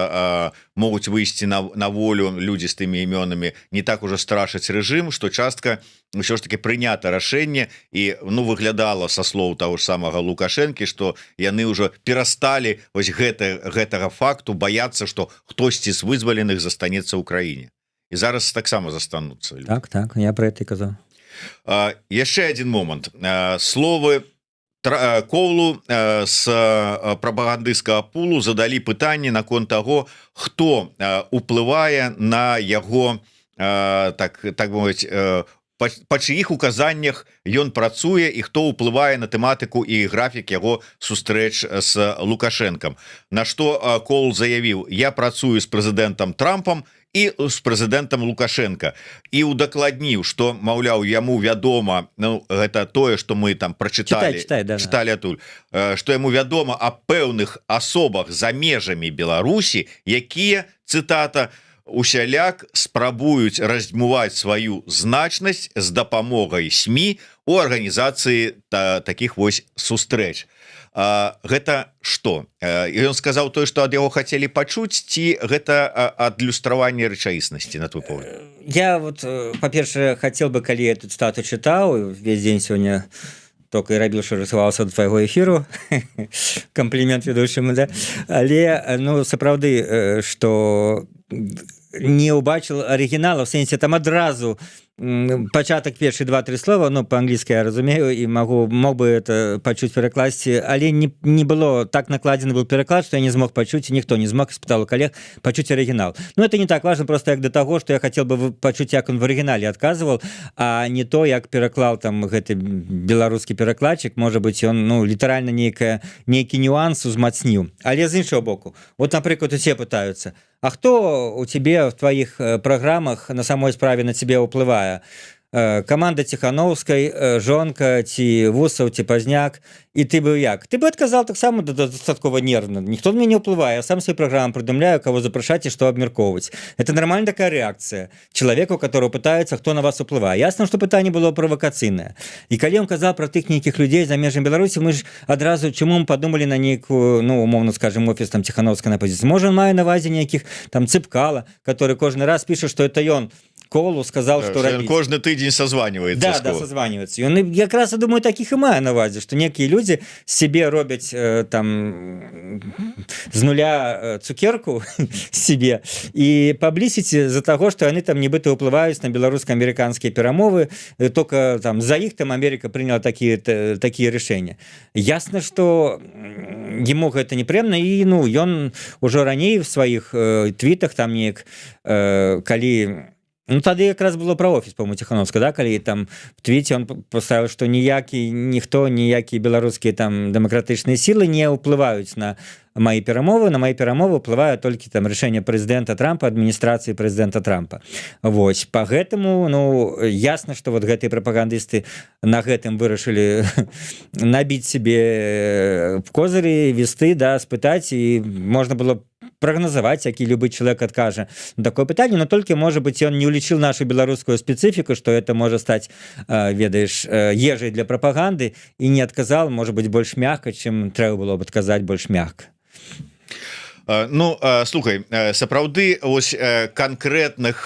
могуць выйсці на волю, людзі з тымі імёнамі, не так ужо страшаць рэжым, што частка ўсё ж таки прынята рашэнне, і, ну, выглядала са слоў таго ж самага Лукашэнкі, што яны ўжо перасталі вось гэтага факту баяцца, што хтосьці з вызваленых застанецца ў краіне. І зараз таксама застануцца. Так, я про это і казаў. Яшчэ один момант. Словы Коўлу з прапагандысцкага пулу задалі пытанне наконт таго, хто уплывае на яго, так мовіць, па чыіх указаннях ён працуе і хто ўплывае на тэматыку і графік яго сустрэч з Лукашэнкам. На што Коўл заявіў: я працую з прэзідэнтам Трампам і з прэзідэнтам Лукашенко, і удакладніў, што, маўляў, яму вядома, ну, гэта тое, што мы там прачыталі, чыталі адтуль, што яму вядома о пэўных асобах за межамі Беларусі, якія, цытата, усяляк спрабуюць раздзьмуваць сваю значнасць з дапамогай СМІ у арганізацыі такіх вось сустрэч. Гэта што? Ён сказаў тое, што ад яго хацелі пачуць, ці гэта адлюстраванне рэчаіснасці, на твой погляд? Я вот, па-першае, хацеў бы, калі эту цытату чытаў, весь дзень сёння только і рабіў, што рысаваўся да твайго эфіру, камплімент ведучаму, да? Але, ну, сапраўды, што не ўбачыў арыгінала, в сэнсе там адразу пачатак першы 2-3 слова, ну, по-англійску я разумею, і мог бы это пачуць, перакласці, але не было, так накладзены был пераклад, што я не змог пачуць, і ніхто не змог, спытаў калег, пачуць арыгінал. Ну, это не так важно, просто як да таго, што я хацеў бы пачуць, як он в арыгінале адказваў, а не то, як пераклаў там гэты беларускі перакладчык, можа быць, ён, ну, літаральна нейкі нюанс узмацніў. Але з іншого боку, вот, напрыклад, усе пытаюцца: а хто у тебе в твоих программах на самой справе на тебе уплывае? Команда Ціхановскай, жонка, ці Вусаў, ці Пазняк, і ты бы як? Ты бы адказаў таксама дастаткова нервна. Ніхто на мяне ўплывае, я сам свою программу придумляю, кого запрашаць і што абмяркоўваць. Это нормальная такая реакция человеку, которого пытаются, кто на вас уплывае. Ясно, что пытанне было правокацыйнае. І калі он казаў про тых нейкіх людзей за межамі Беларусі, мы ж адразу чаму мы подумали на нейкую, ну, умовно скажем, офіс там Ціхановскай на позіцыі. Можа, мае на увазе нейкіх там Цыпкала, который кожны раз піша, что это ён Коўлу сказал, что рабіць. Кожны тыдзень созванивается. Да, созванивается. Ён якраз, я думаю, таких і мае на увазе, что некие люди себе робяць там з нуля цукерку себе і паблісіць за таго, што яны там нібыта ўплываюць на беларуска-амерыканскія перамовы, только там за іх там Америка приняла такие решения. Ясно, что ему гэта непрыемна, і ну ён ужо раней в сваіх твітах там неяк, калі Ну тады якраз было пра офіс по-моему Ціхановска, да, калі там в твіце он паставіў, што ніхто ніякія беларускія там дэмакратычныя сілы не ўплываюць на мои перамовы ўплывае толькі там рашэнне прэзідэнта Трампа, адміністрацыі прэзідэнта Трампа. Вось по гэтаму ну ясна, што вот гэтыя прапагандысты на гэтым вырашылі набіць себе козырі, весты, да, спытаць, і можна было прагназаваць, які любы чалавек адкажа на такое пытанне, но толькі можа быць ён не ўлічыў нашу беларускую спецыфіку, што это можа стаць ведаеш ежай для прапаганды, і не адказал, можа быць больш мякка, чым трэба было б адказаць больш мякка. Ну слухай, сапраўды ось канкрэтных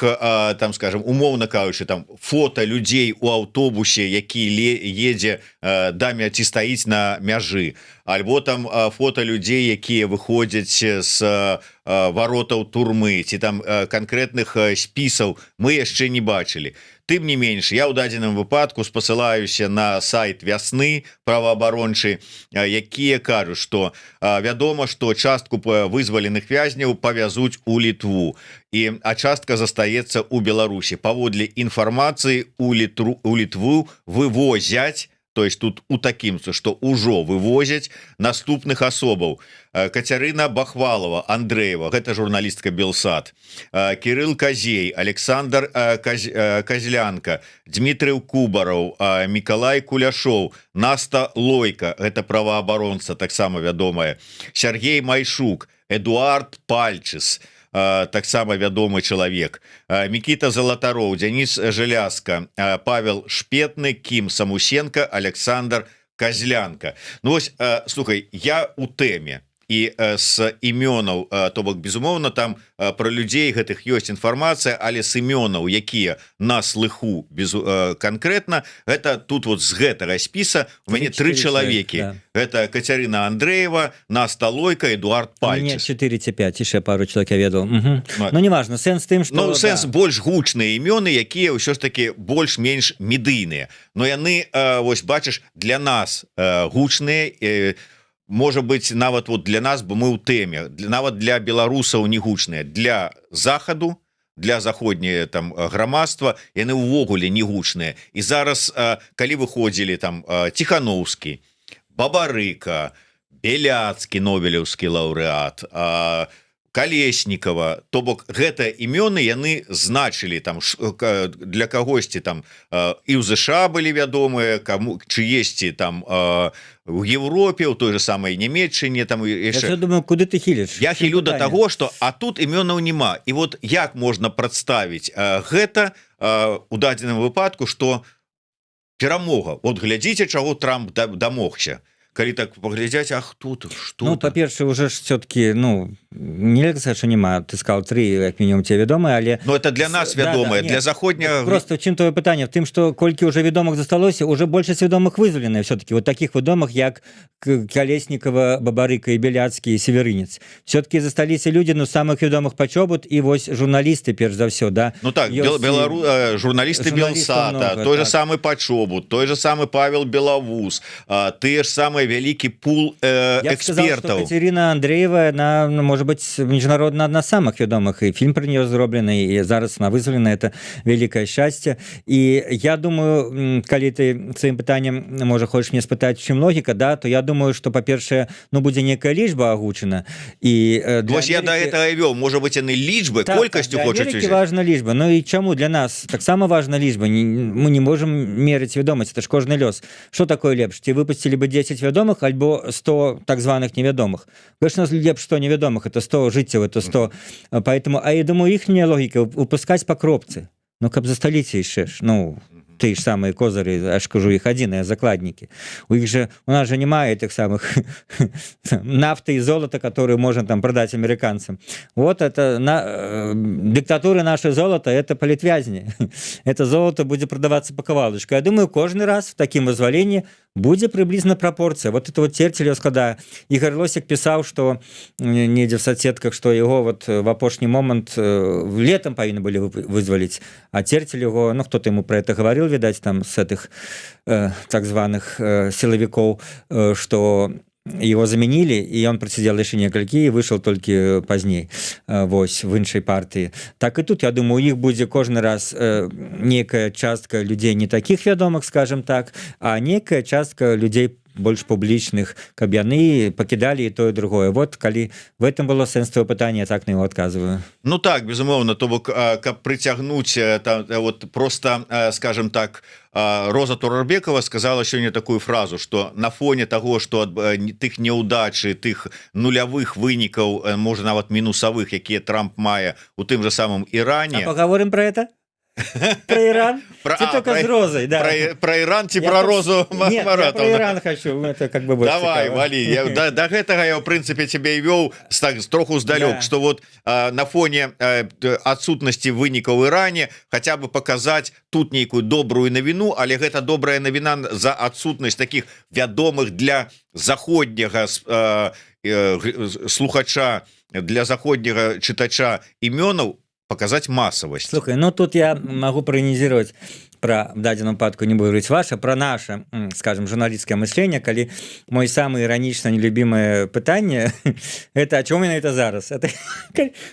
там скажем умоўна кажучы там фото людзей у аўтобусе, які едзе дамя ці стаіць на мяжы, альбо там фото людзей, якія выходзяць з варотаў турмы, ці там канкрэтных спісаў мы яшчэ не бачылі. Тым не менш, я ў дадзеным выпадку спасылаюся на сайт вясны праваабарончы, якія кажуць, што вядома, што частку вызваленых вязняў павязуць у Літву, а частка застаецца ў Беларусі. Паводле інфармацыі у Літву вывозяць, то есть тут у такім, што ўжо вывозяць наступных асобаў. Кацярына Бахвалова, Андреева, гэта журналістка Белсат, Кирилл Козей, Александр Козлянка, Дмітрый Кубараў, Миколай Куляшоў, Наста Лойка, гэта праваабаронца, таксама вядомая, Сергей Майшук, Эдуард Пальчыс, таксама вядомы чалавек, Мікіта Залатароў, Денис Желязка, Павел Шпетны, Кім Самусенко, Александр Козлянка. Ну вось, слухай, я у тэме, і з імёнаў, то бок безумоўна там пра людзей гэтых ёсць інфармацыя, але з імёнаў, якія на слыху канкрэтна, гэта тут вот з гэтага спіса у мяне 3 чалавекі, да. Гэта Кацярына Андреева, Наста Лойка, Эдуард Пальчыс. 4 ці 5, яшчэ пару чалавек я ведаў. Ну неважна, сэнс тым, што ну сэнс больш гучныя імёны, якія ўсё ж таки больш-менш медыйныя, но яны вось бачыш для нас гучныя, можа быть нават вот для нас, бо мы ў тэме, нават для беларусаў не гучныя, для захаду, для заходняе там грамадства яны ўвогуле не гучныя. І зараз калі выходзілі там Ціхановскі, Бабарыка, Беляцкі, нобелеўскі лаўрэат, Калеснікава, то бок гэта імёны яны значылі там для кагосьці там і ў ЗША былі вядомыя, каму чыесьці там у Европе, у той же самой Нямецчыне там яшчэ... Я думаю, куды ты хіліш? Я хілю до таго, што а тут імёнаў няма. І вот як можна прадставіць гэта у дадзеным выпадку, што перамога, от глядзіце, чаго Трамп дамогся. Калі так паглядзяць, а тут што? Ну, па-першае, уже ж все-таки, ну, нельга сказаць, што няма. Ты сказал 3, як мінімум, тебе вядомыя, але... Ну, это для нас вядомыя, для заходняга... Просто в чым твоё пытанне? В тым, што колькі уже вядомых засталося, уже большасць вядомых вызваленыя все-таки. Вот таких вядомых, як Калеснікава, Бабарыка і Беляцкі, і Северынец. Все-таки засталіся людзі, ну, самых вядомых па чобут, і вось журналісты, перш за ўсё, да? Ну так, журналісты Белсата, той же самы Пачобут, той же самы Павел Белавуз, тыя ж самыя вялікі пул экспертаў. Катерина Андреева, она, может быть, международно одна з самых вядомых, і фільм про нее зроблены, і зараз она вызвалена, это великое счастье. І я думаю, калі ты сваім пытаннем, можа, хочаш мне спытаць, чым логіка, да, то я думаю, что, па-першае, ну, будзе некая лічба агучана. Вось я до этого вёў, можа быть, яны лічбы, колькасцю хочуць узяць. Важна лічба, ну і чаму для нас таксама важна лічба? Мы не можем мерыць вядомасць, это ж кожны лёс. Что такое лепш? Ці выпусцілі бы 10 вядомых, альбо 100 так званых невядомых. Конечно, лепш 100 невядомых, это 100 жыццяў, это 100. Поэтому, а я думаю, іхняя логіка выпускаць па кропцы. Ну, каб засталіся яшчэ ж, ну, ты ж самые козыры, аж кажу, их адзіныя закладнікі. У нас же немає этих самых нафты и золота, которые можно там продать американцам. Вот это диктатура наше золото, это политвязни. Это золото будет продаваться по кавалочку. Я думаю, каждый раз в таким вызволении будет приблизно пропорция. Вот это вот Терцель, я сказал, Игорь Лосик писал, что недзе в соцсетках, что его вот в апошний момент летом повинны были вызволить, а Терцель его, ну кто-то ему про это говорил, видать, там с этих так званых силовиков, что его заменили, и он просидел еще некалькі и вышел только поздней вось в іншай партии. Так и тут, я думаю, у іх будзе кожны раз некая частка людей не таких вядомых, скажем так, а некая частка людей больш публічных, каб яны пакідалі і тое другое. Вот калі в этом было сэнс твоего пытання, я так на его отказываю. Ну так, безумоўна, то бок каб прыцягнуць вот просто, скажем так, Роза Турарбекова сказала сёння такую фразу, что на фоне того, что тых неудачы, тых нулявых вынікаў, можа нават мінусавых, якія Трамп мае у тым же самым Іране. А поговорим про это? Про Иран? Только с Розой, да. Про Иран ці про Розу Маратовну? Нет, я про Иран хочу, это как бы больше давай, цікаво. вали, до гэтага я в принципе тебе и вёл троху здалёк, Да. что вот на фоне отсутности вынікаў в Иране хотя бы показать тут нейкую добрую навіну, але гэта добрая навіна за отсутнасць таких вядомых для заходняга слухача, для заходняга чытача імёнаў, показать массовость. Слухай, ну тут я могу проанализировать про в дадзеным выпадку, не буду говорить ваше, про наше, скажем, журналистское мышление, коли мой самый иронично нелюбимое пытание это о чем именно это зараз. Это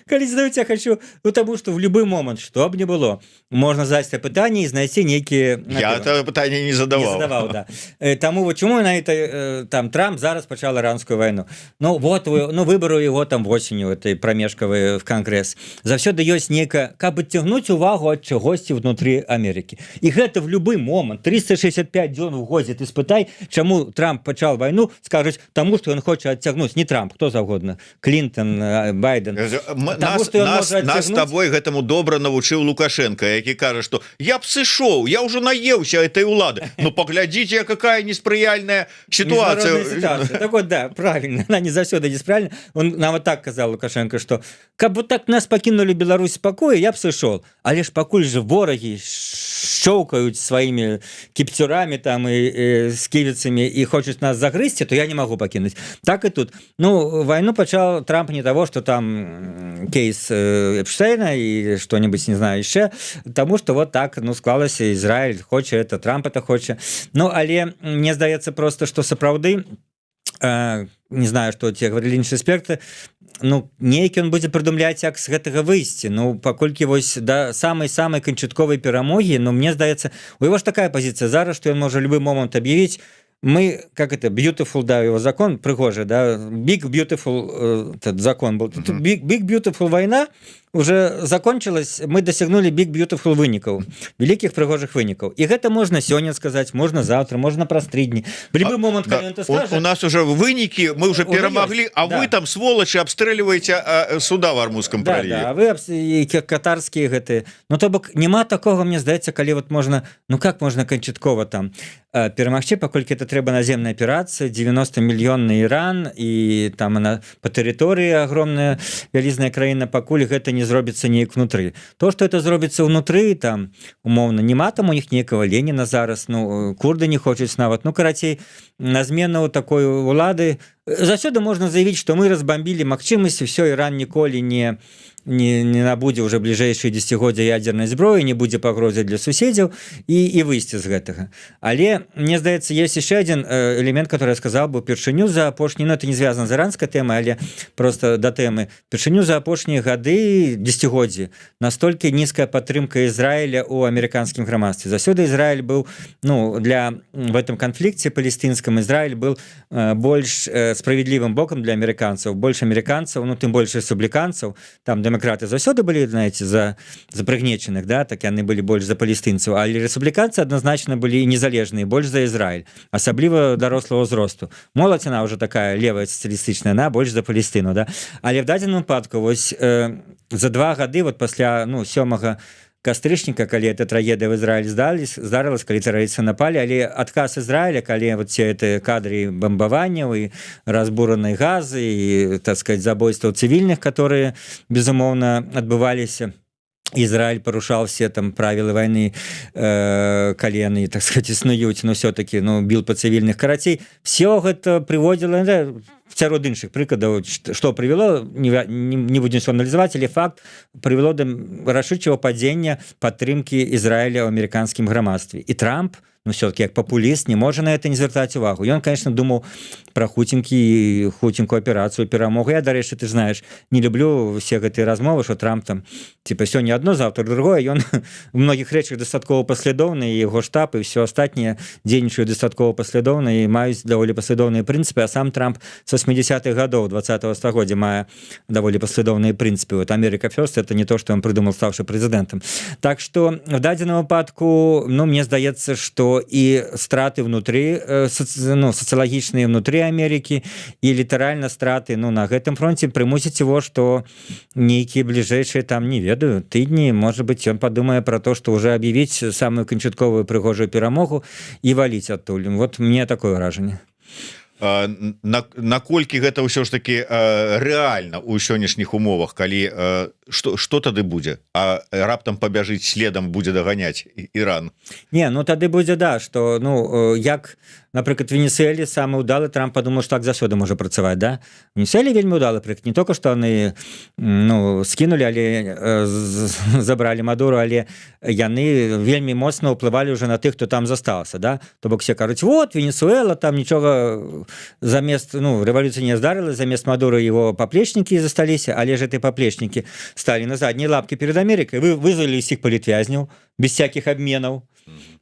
коли задают, я хочу, ну тому что в любой момент, что бы ни было, можно задать это пытание и найти некие... Я это пытание не задавал. Не задавал, да. Тому вот чему на это там Трамп зараз почал иранскую войну. Ну вот, ну выборы его там осенью, этой промежковой в Конгресс. Завсёды есть некая, как бы тягнуть увагу от чагосьці внутри Америки. І гэта в любой момент 365 дзён в годзе ты спытай, чаму Трамп пачаў вайну, скажуць таму што ён хоча адцягнуць не Трамп, хто заўгодна, Клінтон, Байден. Нас с тобой гэтаму добра навучыў Лукашенко, які кажа, што я б сышоў, я ўжо наеўся этой улады. Ну паглядзіце, какая неспрыяльная ситуация. Так вот, да, правильно, она не заўсёды неспрыяльна. Он нават так казаў Лукашенко, што каб вот так нас пакінули Беларусь спакою, я б сышоў, але ж пакуль же ворагі щелкают своими кипцюрами там и скивицами и хочет нас загрызть, то я не могу покинуть. Так и тут. Ну, войну почал Трамп не того, что там кейс Эпштейна и что-нибудь, не знаю, еще, тому что вот так, ну, склалось, Израиль хочет это, Трамп это хочет. Ну, але мне здаецца просто, что сапраўды, не знаю, что тебе говорили іншыя эксперты, ну нейкі он будзе прыдумляць, як з гэтага выйсці. Ну паколькі вось да самай канчатковай перамогі, но мне здаецца, у яго ж такая пазіцыя зараз, што ён можа любы момант аб'явіць, мы, как это, beautiful, да, его закон пригожий, да, big beautiful этот закон был, big beautiful война уже закончилась, мы досягнули big beautiful вынікаў, великих пригожих вынікаў, и гэта можно сегодня сказать, можно завтра, можно праз 3 дні, в любой момент, да, когда скажет, у нас уже вынікі, мы уже перемогли, а да. Вы там сволочи обстреливаете суда в Армузском да, проливе. Да, а вы катарские гэты, ну то бок нема такого, мне здаецца, калі вот можно, ну как можно канчаткова там перамагчы, паколькі это трэба наземная аперацыя, 90-мільённы Іран, і там она по тэрыторыі огромная вялізная краіна, пакуль гэта не зробіцца неяк внутры. То, что это зробіцца внутры, там умоўна нема там у них некого Леніна зараз, ну курды не хочуць нават, ну карацей, на змену такой улады заўсёды можна заявіць, што мы разбомбілі магчымасці, все, Іран ніколі не набудзе уже бліжэйшыя дзесяцігоддзя ядзернай зброі, не будзе пагрозы для суседзяў і выйсці з гэтага. Але мне здаецца, есть еще один элемент, который я сказал бы упершыню за апошнія, ну это не звязано з іранскай тэмай, але просто да тэмы, упершыню за апошнія гады, дзесяцігоддзі настолькі нізкая падтрымка Ізраіля у амерыканскім грамадстве. Заўсёды Ізраіль быў, ну для в этом канфлікце палестынскім Ізраіль был больш справедлівым бокам для амерыканцаў, больш амерыканцаў, ну тым больш рэспубліканцаў, там демократы заўсёды былі, знаете, за прыгнечаных, да, так яны былі больш за палестынцаў, але рэспубліканцы адназначна былі незалежныя, больш за Ізраіль, асабліва дарослага ўзросту. Моладзь она уже такая левая сацыялістычная, она больш за Палестыну, да. Але в дадзеным выпадку вось за 2 гады вот пасля, ну 7 кастрычніка, калі эта трагедыя в Ізраіль здарылась, калі тэрарысты напалі, але адказ Ізраіля, калі вот все эти кадры бомбаванняў і разбуранай газы і, так сказать, забойстваў цывільных, которые безумоўна адбываліся, Израиль порушал все там правила войны, калі яны, так сказать, існуюць, но все-таки, ну, бил по цивильных карацей. Все это приводило, да, сярод іншых прыкладаў, што прывяло, не будзем все аналізаваць, але факт прывяло да рашучага падзення падтрымкі Ізраіля ў амерыканскім грамадстве. І Трамп, ну, все-таки як популіст не можа на это не звяртаць увагу. Ён, конечно, думаў про хуценькую аперацыю, перамогу. Я, дарэчы, ты знаешь, не люблю все гэтыя размовы, что Трамп там типа сёння одно, завтра другое. Ён у многіх рэчах дастаткова паслядоўны, і яго штаб і все астатніе дзейнічаюць дастаткова паслядоўна і маюць даволі паслядоўныя прынцыпы, а сам Трамп с 80-х гадоў 20-го стагоддзя мае даволі паслядоўныя прынцыпы. Вот Америка First — это не то, что он придумал, ставший президентом. Так что в дадзеным выпадку, ну, мне здаецца, что и страты внутри, ну, социологичные внутри Америки, и литерально страты, ну, на гэтым фронте примусить его, что некие ближайшие там, не ведаю, тыдни, может быть, он подумает про то, что уже объявить самую кончатковую пригожую перамогу и валить оттуль. Вот мне такое выражение. Наколькі гэта ўсё ж таки рэальна ў сённяшніх умовах, калі што тады будзе, а раптам пабяжыць следам, будзе даганяць Іран? Не, ну тады будзе, да, што, ну, як, напрыклад, Венесуэле самы ўдалы, Трамп падумаў, што так заўсёды можа працаваць, да? Венесуэле вельмі ўдалы прыклад, не только што яны, ну, скінулі, але забралі Мадуру, але яны вельмі моцна ўплывалі ўжо на тых, хто там застаўся, да? То бок все кажуць, вот, Венесуэла, там нічога замест, ну, рэвалюцыі не здарылась, замест Мадуры его поплечнікі засталіся, але ж эти поплечнікі сталі на задние лапки перед Америкой, вызвали всех политвязняў без всяких обменов.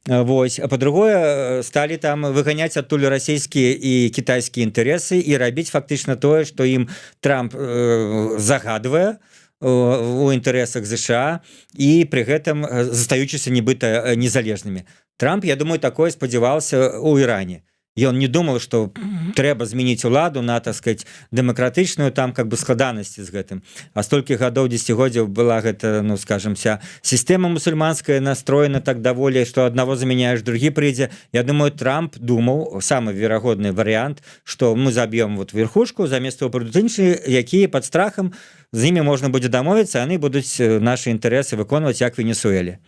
Вось. А по-другое, стали там выгонять оттуль российские и китайские интересы и робить фактично тое, что им Трамп загадывае у інтарэсах США и при гэтым застаючыся нібыта незалежнымі. Трамп, я думаю, такое спадзяваўся у Іране. И он не думал, что трэба змяніць уладу на, так сказать, дэмакратычную, там как бы складанасці з гэтым. А столькі гадоў, дзесяцігоддзяў была гэта, ну, скажем, вся сістэма мусульманская настроена так даволі, что аднаго заменяешь, другі прыйдзе. Я думаю, Трамп думаў, самы верагодны варыянт, что мы заб'ем вот верхушку, замест того прыйдуць іншыя, якія под страхам, з імі можна будзе дамовіцца, яны будуць наши інтарэсы выконваць, як в Венесуэле.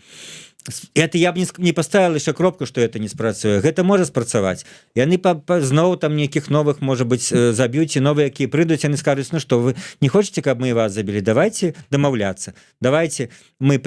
Это я б не поставил еще кропку, что это не спрацуе. Гэта можа спрацаваць. Яны зноў там нейкіх новых, может быть, заб'юць, і новыя, якія прыйдуць, яны скажуць, ну что, вы не хочете, каб мы вас забілі? Давайте дамаўляцца. Давайте мы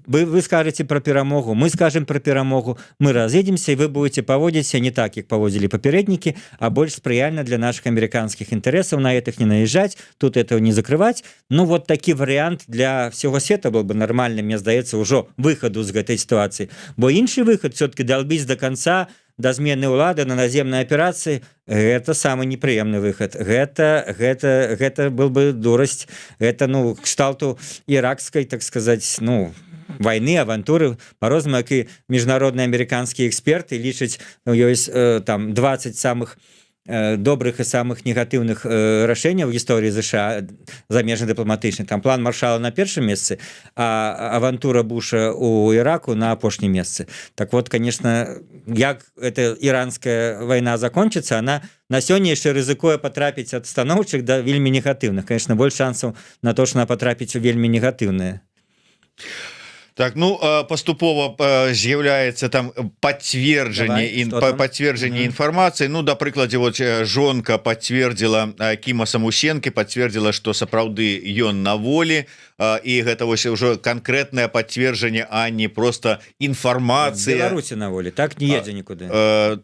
вы скажете про перамогу, мы скажем про перамогу, мы разъедемся, и вы будете паводзіць не так, як паводзілі папярэднікі, а больш спрыяльна для наших американских интересов, на этих не наезжать, тут этого не закрывать. Ну вот такі вариант для всего света был бы нормальным, мне здаецца, ўжо выхаду з гэтай ситуации. Бо іншы выход все-таки долбить до конца, до змены улады на наземной операции, это самый неприемный выход. Это был бы дурость. Это, ну, кшталту иракской, так сказать, ну, войны, авантуры, по-рознаму, як і міжнародныя амерыканскія эксперты лічаць, ну, ёсць там 20 самых добрых и самых негатыўных рашэнняў гісторыі ЗША замежна-дыпламатычных. Там план Маршала на першым месцы, а авантура Буша у Іраку на апошнім месцы. Так вот, конечно, як эта іранская вайна закончится, она на сёння яшчэ рызыкуе патрапіць ад станоўчых да вельмі негатыўных. Конечно, больш шансаў на то, што она патрапіць у вельмі негатыўныя. Так, ну, паступова з'яўляецца там пацверджанне інфармацыі. Ну, да прыкладзе, вот жонка пацвердзіла Кіма Самусенкі, пацвердзіла, што сапраўды ён на волі, і гэта вось ўжо канкрэтнае пацверджанне, а не просто інфармацыя. Беларусі на волі, так не едзе нікуды.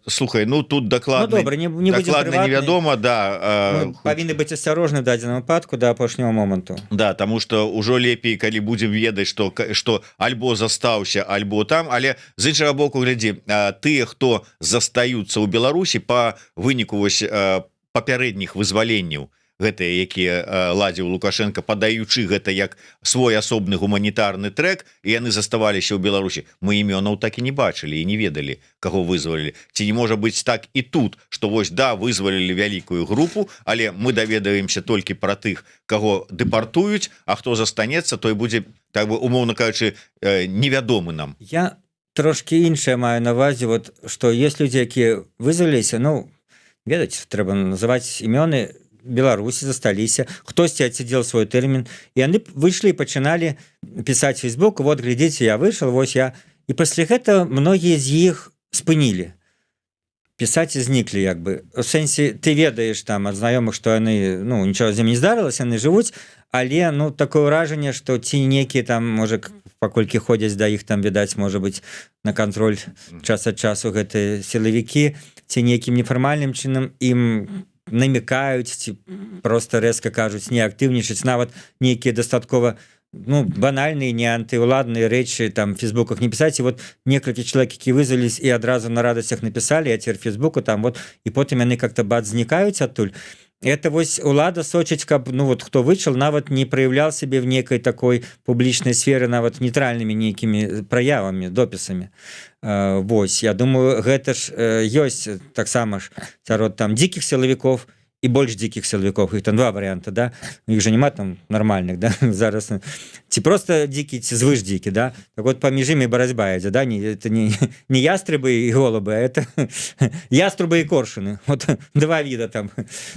Слухай, ну тут дакладна, ну, добра, не невядома, да. Павінны быць асцярожны в дадзеным выпадку да апошняга моманту. Да, таму што ўжо лепей, калі будзем ведаць, што альбо застаўся, альбо там, але з іншага боку, глядзі, тыя, хто застаюцца ў Беларусі па выніку вось папярэдніх вызваленняў, гэтыя, якія ладзіў Лукашенко, падаючы гэта як свой асобны гуманітарны трэк, і яны заставаліся ў Беларусі. Мы імёнаў так і не бачылі і не ведалі, каго вызвалілі. Ці не можа быць так і тут, што вось, да, вызвалілі вялікую групу, але мы даведаемся толькі пра тых, каго дэпартуюць, а хто застанецца, той будзе, так бы, умоўна кажучы, невядомы нам. Я трошки іншае маю на увазе, вот, што ёсць людзі, якія вызваліліся, ну, ведаць, трэба называць імёны, Беларусі засталіся, хтосьці адсидел свой тэрмін, і яны выйшлі і пачыналі пісаць в Facebook, вот, глядзіце, я выйшаў, вось я. І пасля гэта многія з іх спынілі. пісаць і зніклі як бы у сэнсе ты ведаеш там ад знаёмых што яны ну нічого з ім не здарылася яны жывуць але ну такое ўражанне што ці некія там можа паколькі ходзяць да іх там відаць можа быць на кантроль час ад часу гэтыя сілавікі ці нейкім нефармальным чынам ім намекаюць ці просто рэзка кажуць не актыўнічаць нават нейкія дастаткова ну банальныя не антыўладныя рэчы там в фейсбуках не пісаць і вот некалькі чалавек які вызвались і адразу на радасцях напісалі а цер фейсбуку там вот і потым яны как-то бац знікаюць адтуль это вось улада сочыць каб ну вот хто вычал нават не праяўлял сябе в некай такой публічнай сферы нават нейтральнымі нейкімі праявамі допісамі вось я думаю гэта ж ёсць таксама ж сярод там дзікіх сілавікоў і больш дзікіх сілавікоў іх там два варианта да іх же няма там нармальных да зараз ці просто дзікі ці звыш дзікі да так вот паміж імі барацьба ідзе да не это не ястрыбы і голубы а это яструбы і коршуны вот два віда там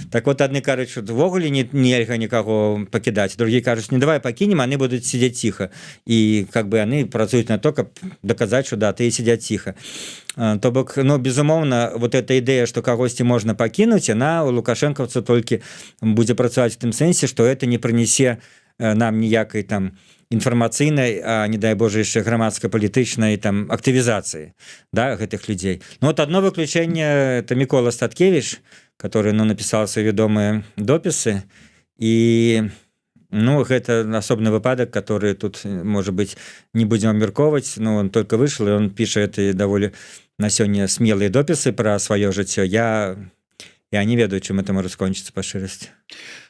так вот адны кажуць што увогуле нельга нікаго пакідаць другія кажуць не давай пакінем яны будуць сидзець ціха і как бы яны працуюць на то каб даказаць што да ты сядзяць ціха то бок ну безумоўна вот эта ідэя што кагосьці можна пакінуць яна у лукашэнкаўца толькі будзе працаваць у тым сэнсе што это не прынясе нам ніякай там інфармацыйнай а не дай Божа яшчэ грамадска-палітычнай там актывізацыі да гэтых людзей ну вот одно выключэнне это Мікола Статкевіч который ну напісаў свае вядомыя допісы і ну гэта асобны выпадак который тут можа быть не будзем абмяркоўваць но он только вышел і он піша это даволі на сёння смелыя допісы пра сваё жыццё я не ведаю чым это можа скончыцца па шчырасці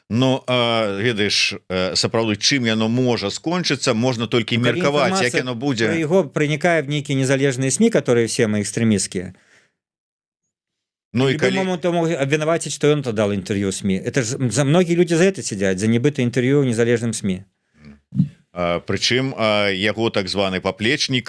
Ну ведаеш сапраўды чым яно можа скончыцца можна толькі меркаваць як яно будзе яго прынікае в нейкія незалежныя СМІ которые все мы экстрэмісцкія ну і калі абвінаваціць што ён то дал інтэрв'ю СМІ это ж за многія людзі за это сядзяць за нібыта інтэрв'ю незалежным СМІ Прычым яго так званы паплечнік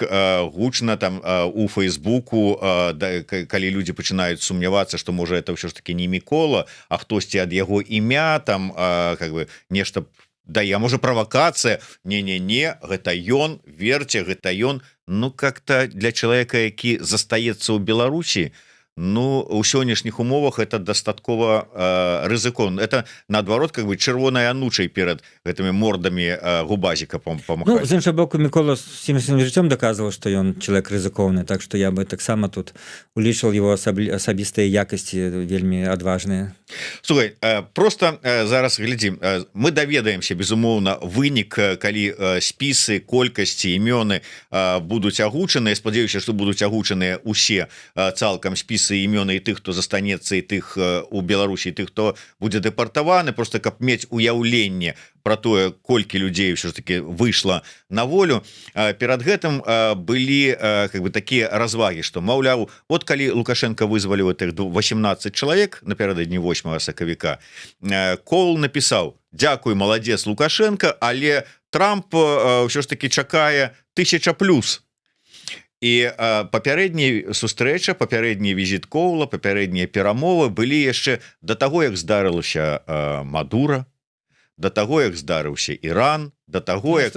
гучна там у Фейсбуку калі людзі пачынаюць сумнявацца што можа это ўсё ж таки не Мікола а хтосьці ад яго імя там как бы нешта дае можа правакацыя не гэта ён верце гэта ён ну как-то для чалавека які застаецца ў Беларусі ну у сённяшніх умовах это дастаткова рызыкон это наадварот как бы чырвонай анучай перад гэтымі мордамі губазіка ну, з іншага боку Мікола всім жыццём даказваў што ён чалавек рызыкоўны так што я бы таксама тут улічыў его асабістыя якасці вельмі адважныя Слухай просто зараз глядзім мы даведаемся безумоўна вынік калі спісы колькасці імёны будуць агучаныя спадзяюся што будуць агучаныя усе цалкам спісы імёны і тых хто застанецца і тых у Беларусі тых хто будзе дэпартаваны просто каб мець уяўленне про тое колькі людзей ўсё ж таки выйшла на волю перад гэтым былі как бы такія развагі што маўляў вот калі Лукашенко вызваліў этих 18 чалавек напярэдадні 8 сакавіка Коул напісаў Дякуй маладзец Лукашенко але Трамп ўсё ж таки чакае 1000+. І папярэдняя сустрэча папярэдні візіт Коула папярэднія перамовы былі яшчэ да таго як здарылася Мадура да таго як здарыўся Іран да таго як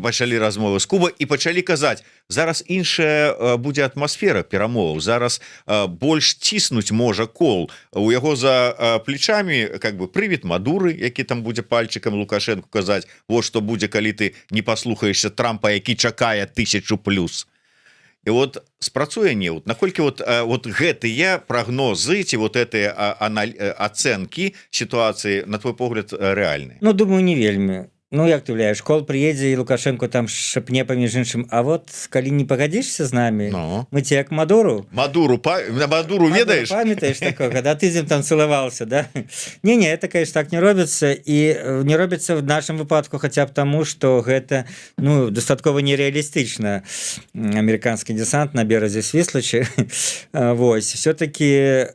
пачалі размовы з Кубай і пачалі казаць зараз іншая будзе атмасфера перамоваў зараз больш ціснуць можа Коул у яго за плечамі как бы прывід Мадуры які там будзе пальчыкам Лукашенко казаць вот што будзе калі ты не паслухаешся Трампа які чакае 1000+. І вот спрацуе не наколькі вот гэтыя прагнозы ці вот гэтыя ацэнкі сітуацыі на твой погляд рэальны Ну думаю не вельмі Ну як ты уяўляеш Коул прыедзе і Лукашенко там шапне паміж іншым А вот калі не пагадзішся з намі мы ці як Мадуру ведаеш памятаеш такога да ты з ім там цалаваўся да не это конечно так не робіцца і не робіцца в нашым выпадку хаця б таму што гэта ну дастаткова нереалістычна амерыканскі десант на беразе Свіслачы Вось все-таки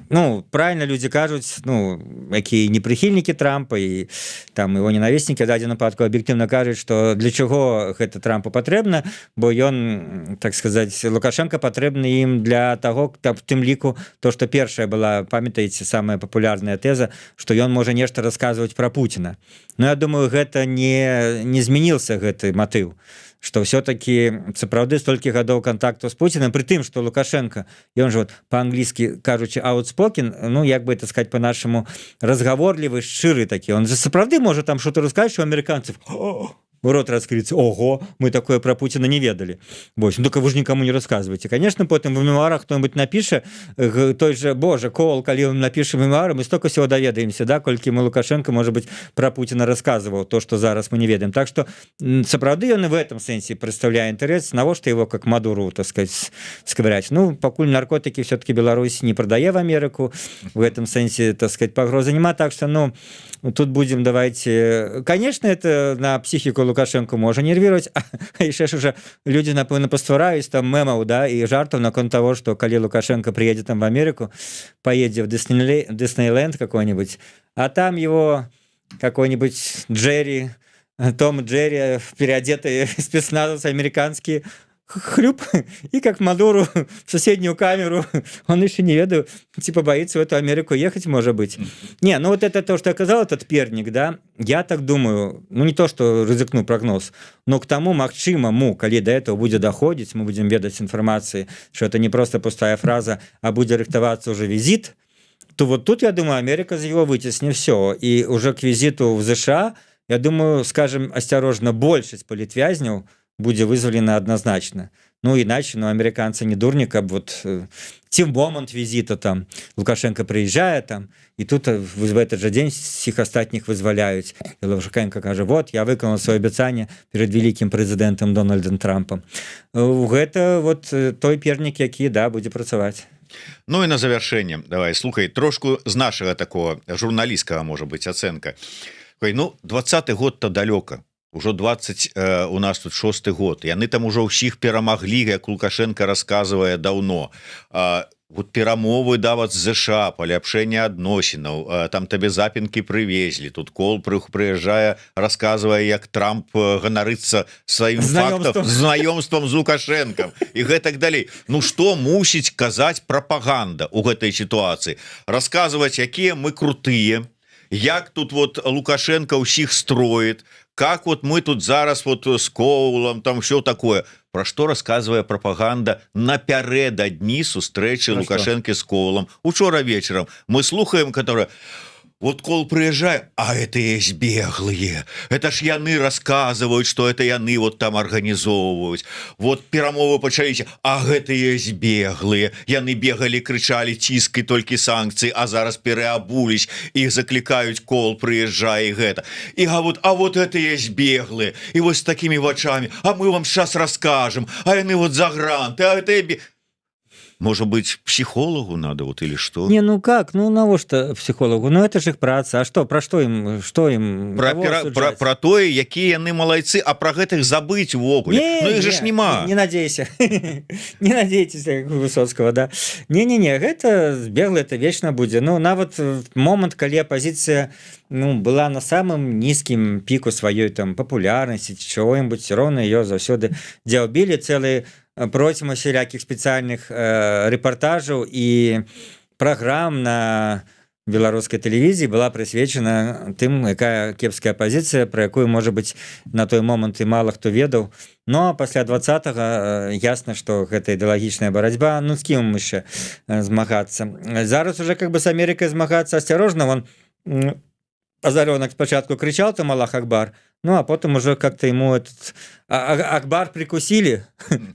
Ну правильно люди кажуць ну якія непрыхільнікі Трампа і там его ненавіснікі дадзеным выпадку аб'ектыўна кажуць што для чаго гэта Трампу патрэбна бо ён так сказать Лукашенко патрэбны ім для таго каб тым ліку то што першая была памятаеце самая папулярная тэза што ён можа нешта расказваць пра Пуціна Ну я думаю гэта не змянился гэты матыў что все-таки сапраўды столькі гадоў контакту с Путиным, при тым что Лукашенко, и он же вот по-английски кажучи outspoken, ну як бы это сказать по-нашему, разговорливый, шчыры такі, он же сапраўды может там что-то рассказать, что американцев рот раскрыться, ого, мы такое про Путина не ведали. Вось, ну только вы же никому не рассказываете. Конечно, потом в мемуарах кто-нибудь напишет, той же, боже, Коул, коли он напишет мемуары, мы столько всего доведаемся, да, кольки мы Лукашенко, может быть, про Путина рассказывал, то, что зараз мы не ведаем. Так что, сапраўды он и в этом сенсе представляет интерес, на что его как Мадуру, так сказать, сковырять. Ну, покуль наркотики все-таки Беларусь не продает в Америку, в этом сенсе, так сказать, погрозы нема, так что, ну, тут будем, давайте... Конечно, это на психику Лукашенко можа нервировать, а еще уже люди, напэўна, паствараюць там мемаў, да, и жартов наконт того, что коли Лукашенко приедет там в Америку, поедет в Диснейленд какой-нибудь, а там его какой-нибудь Джерри, Том Джерри, переодетые спецназовцы американские, хлюп, и как Мадуру в соседнюю камеру, он еще не ведаю, типа боится в эту Америку ехать, может быть. Не, ну вот это то, что я сказал, этот перник, да, я так думаю, ну не то, что рызыкну прогноз, но к тому магчымаму, калі до этого будет доходить, мы будем ведать информации, что это не просто пустая фраза, а будет рыхтоваться уже визит, то вот тут, я думаю, Америка за его вытеснит все, и уже к визиту в США, я думаю, скажем, осторожно, большасць палітвязняў будзе вызвалена адназначна. Ну иначе, ну американцы не дурні, каб вот ці в момант визита там Лукашенко приезжает там, и тут в этот же день всех остатних вызволяюць. И Лукашенко кажа, вот, я выконал свое обещание перед великим президентом Дональдом Трампом. Гэта вот той пернік, які, да, будзе працаваць. Ну и на завершение, давай, слухай, трошку з нашага такого журналістскага, может быть, ацэнка. Ну, 20-й год-то далёка. Ужо 20 у нас тут 6-й год, яны там ужо ўсіх перамаглі, як Лукашенко рассказывае даўно. Вот перамовы даваць з ЗША, паляпшэнне адносінаў, там табе запінкі прывезлі, тут Кол прыязджае, рассказывае, як Трамп ганарыцца сваім фактам, знаёмствам з Лукашенком і гэтак далей. Ну што мусіць казаць прапаганда ў гэтай сітуацыі? Расказваць, якія мы крутыя, як тут вот Лукашенко ўсіх строит, как вот мы тут зараз вот с Коулом, там все такое. Про что рассказывая пропаганда напярэдадні сустрэчы Лукашенко с Коулом. Учора вечером мы слухаем, которая... Вот Кол приезжает, а это есть беглые. Это ж яны рассказывают, что это яны вот там организовывают. Вот перамовы пачаліся, а гэта есть беглые. Яны бегали, кричали, ціскай толькі санкции, а зараз переобулись. Их закликают, Кол, приезжай, и гэта. И а вот это есть беглые. И вот с такими вачами, а мы вам сейчас расскажем. А яны вот за гранты, а это... Может быть, психологу надо вот или что? Не, ну как? Ну, навошта психологу? Ну, это же их праца. А что? Про что им? Про тое, якія яны малайцы, а про гэтых забыть увогуле. Ну, их же ж нема. Не надейся. Не надейтесь, Высоцкого, да. Не-не-не, гэта бегло, это вечно будет. Ну, нават момент, калі оппозиция, ну, была на самом низким пику своей там популярности, чего-нибудь, все равно ее заўсёды дзяўбілі целые процьма всяких специальных репортажаў и программ на беларускай тэлевізіі была прысвечана тым, якая кепская пазіцыя, про якую, может быть, на той момант і мало хто ведаў. Но пасля 20-го ясно, что гэта ідэалагічная барацьба. Ну, з кім яшчэ змагацца? Зараз уже как бы с Америкой змагацца осторожно. Вон Азарёнок спочатку кричал там Аллах Акбар, ну а потом уже как-то ему этот Акбар прикусили,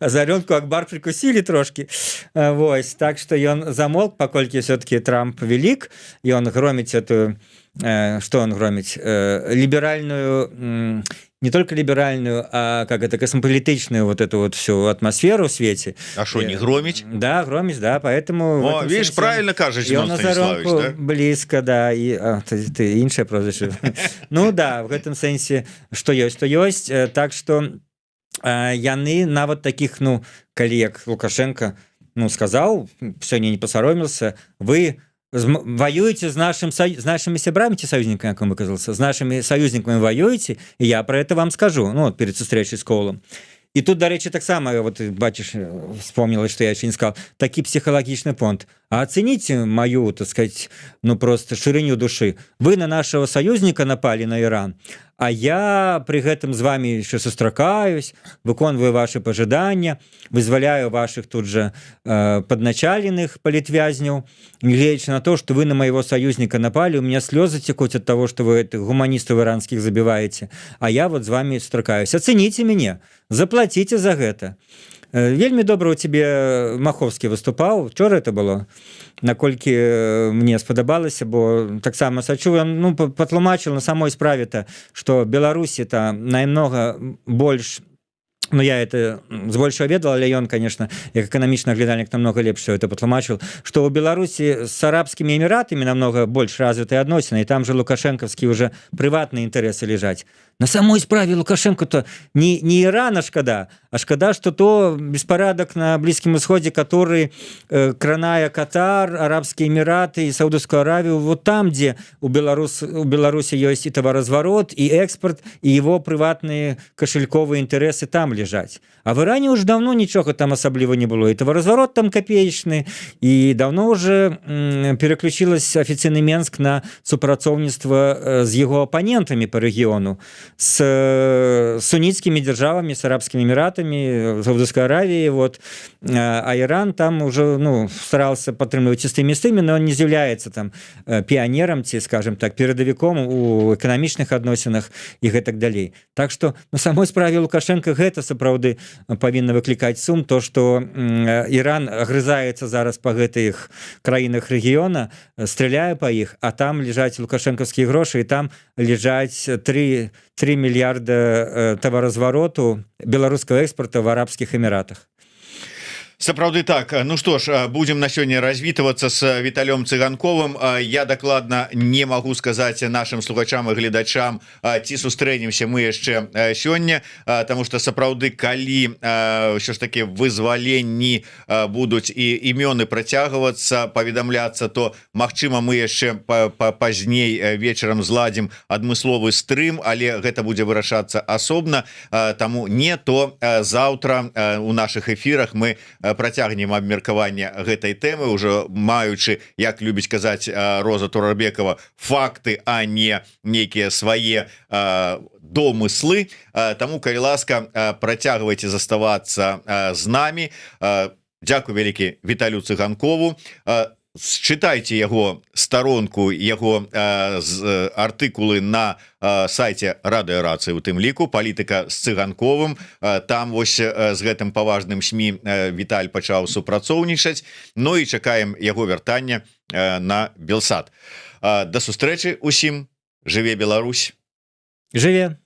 Азарёнку Акбар прикусили трошки, вось, так что ён замолк, покольки все-таки Трамп велик, и он громить эту, что он громить, либеральную, не только либеральную, а как это, космополитичную вот эту вот всю атмосферу в свете. А что, не громить? Да, громить, да, поэтому... О, видишь, правильно кажешь, Зиновий Станиславович, да? Близко, да, и ты іншае прозвище. Ну да, в этом сенсе, что есть, то есть, так что яны нават таких, ну, калі як Лукашенко, ну, сказал, сёння не посоромился, вы воюете с нашими сябрамі ці союзниками, як он выказался, с нашими союзниками воюете, и я про это вам скажу, ну, вот перед встречей с Коулом. И тут, до речі, так само, вот, бачиш, вспомнилось, что я еще не сказал, такі психологічный понт. А оцените мою, так сказать, ну просто ширыню души. Вы на нашего союзника напали, на Иран, а я при гэтым з вами еще сустракаюсь, выконваю ваши пожидания, вызваляю ваших тут же подначаленных политвязняў, гледзячы на то, что вы на моего союзника напали, у меня слезы текут от того, что вы этих гуманистов иранских забиваете, а я вот с вами сустракаюсь. Оцените меня, заплатите за гэта. Вельмі добра у тебе Маховскі выступаў. Вчора это было, наколькі мне спадабалася, бо таксама сачу, ну, патлумачыў на самой справе-то, што Беларусі-то наймнога больш, ну, я это з большего ведал, але ён, конечно, як эканамічны аглядальнік намного лепш все это патлумачыў, што ў Беларусі з арабскімі эміратамі намного больш развітыя адносіны, і там же лукашэнкаўскія уже прыватныя інтарэсы ляжаць. На самой справе Лукашенко-то не Ирана шкада, а шкада, что то беспорядок на Близком Исходе, который кранае Катар, Арабские Эмираты и Саудовскую Аравию, вот там, где у Беларуси есть и товароразворот, и экспорт, и его приватные кошельковые интересы там лежать. А в Иране уже давно ничего там особливо не было. И товароразворот там копеечный, и давно уже переключилось официальный Минск на супрацоўніцтва с его оппонентами по региону, с суннитскими державами, с Арабскими Эмиратами, Саудовской Аравией, вот. А Иран там уже, ну, старался подтримывать чистыми местами, но он не является там пионером, скажем так, передовиком у экономичных адносінах и так далее. Так что на самой справе Лукашенко гэта сапраўды павінна выклікаць сум, то, что Иран агрызаецца зараз по гэтых краінах рэгіёна, стреляя по іх, а там лежаць лукашэнкаўскія грошы, і там лежаць 3 мільярда товарозвароту беларускага экспорта в Арабскіх Эміратах. Сапраўды так. Ну что ж, будем на сёння развітвацца с Віталём Цыганковым. Я дакладна не могу сказать нашим слухачам и гледачам, ці сустрэнемся мы яшчэ сёння, потому что сапраўды, калі ўсё ж таки вызваленні будуць і імёны працягвацца, паведамляцца, то магчыма мы яшчэ пазней вечарам зладзім адмысловы стрым, але гэта будзе вырашацца асобна, таму не то заўтра у наших эфирах мы працягнем абмеркаванне гэтай тэмы, уже маючы, як любіць казаць Роза Турарбекова, факты, а не нейкія свае домыслы. Таму, калі ласка, працягвайце заставацца з намі. Дзякуй вялікі Віталю Цыганкову. Считайте яго старонку, яго артыкулы на сайце радыёрацыі, у тым ліку палітыка з Цыганковым. Там вось з гэтым паважным СМІ Віталь пачаў супрацоўнічаць. Ну і чакаем яго вяртання на Белсат. Да сустрэчы усім. Жыве Беларусь. Жыве.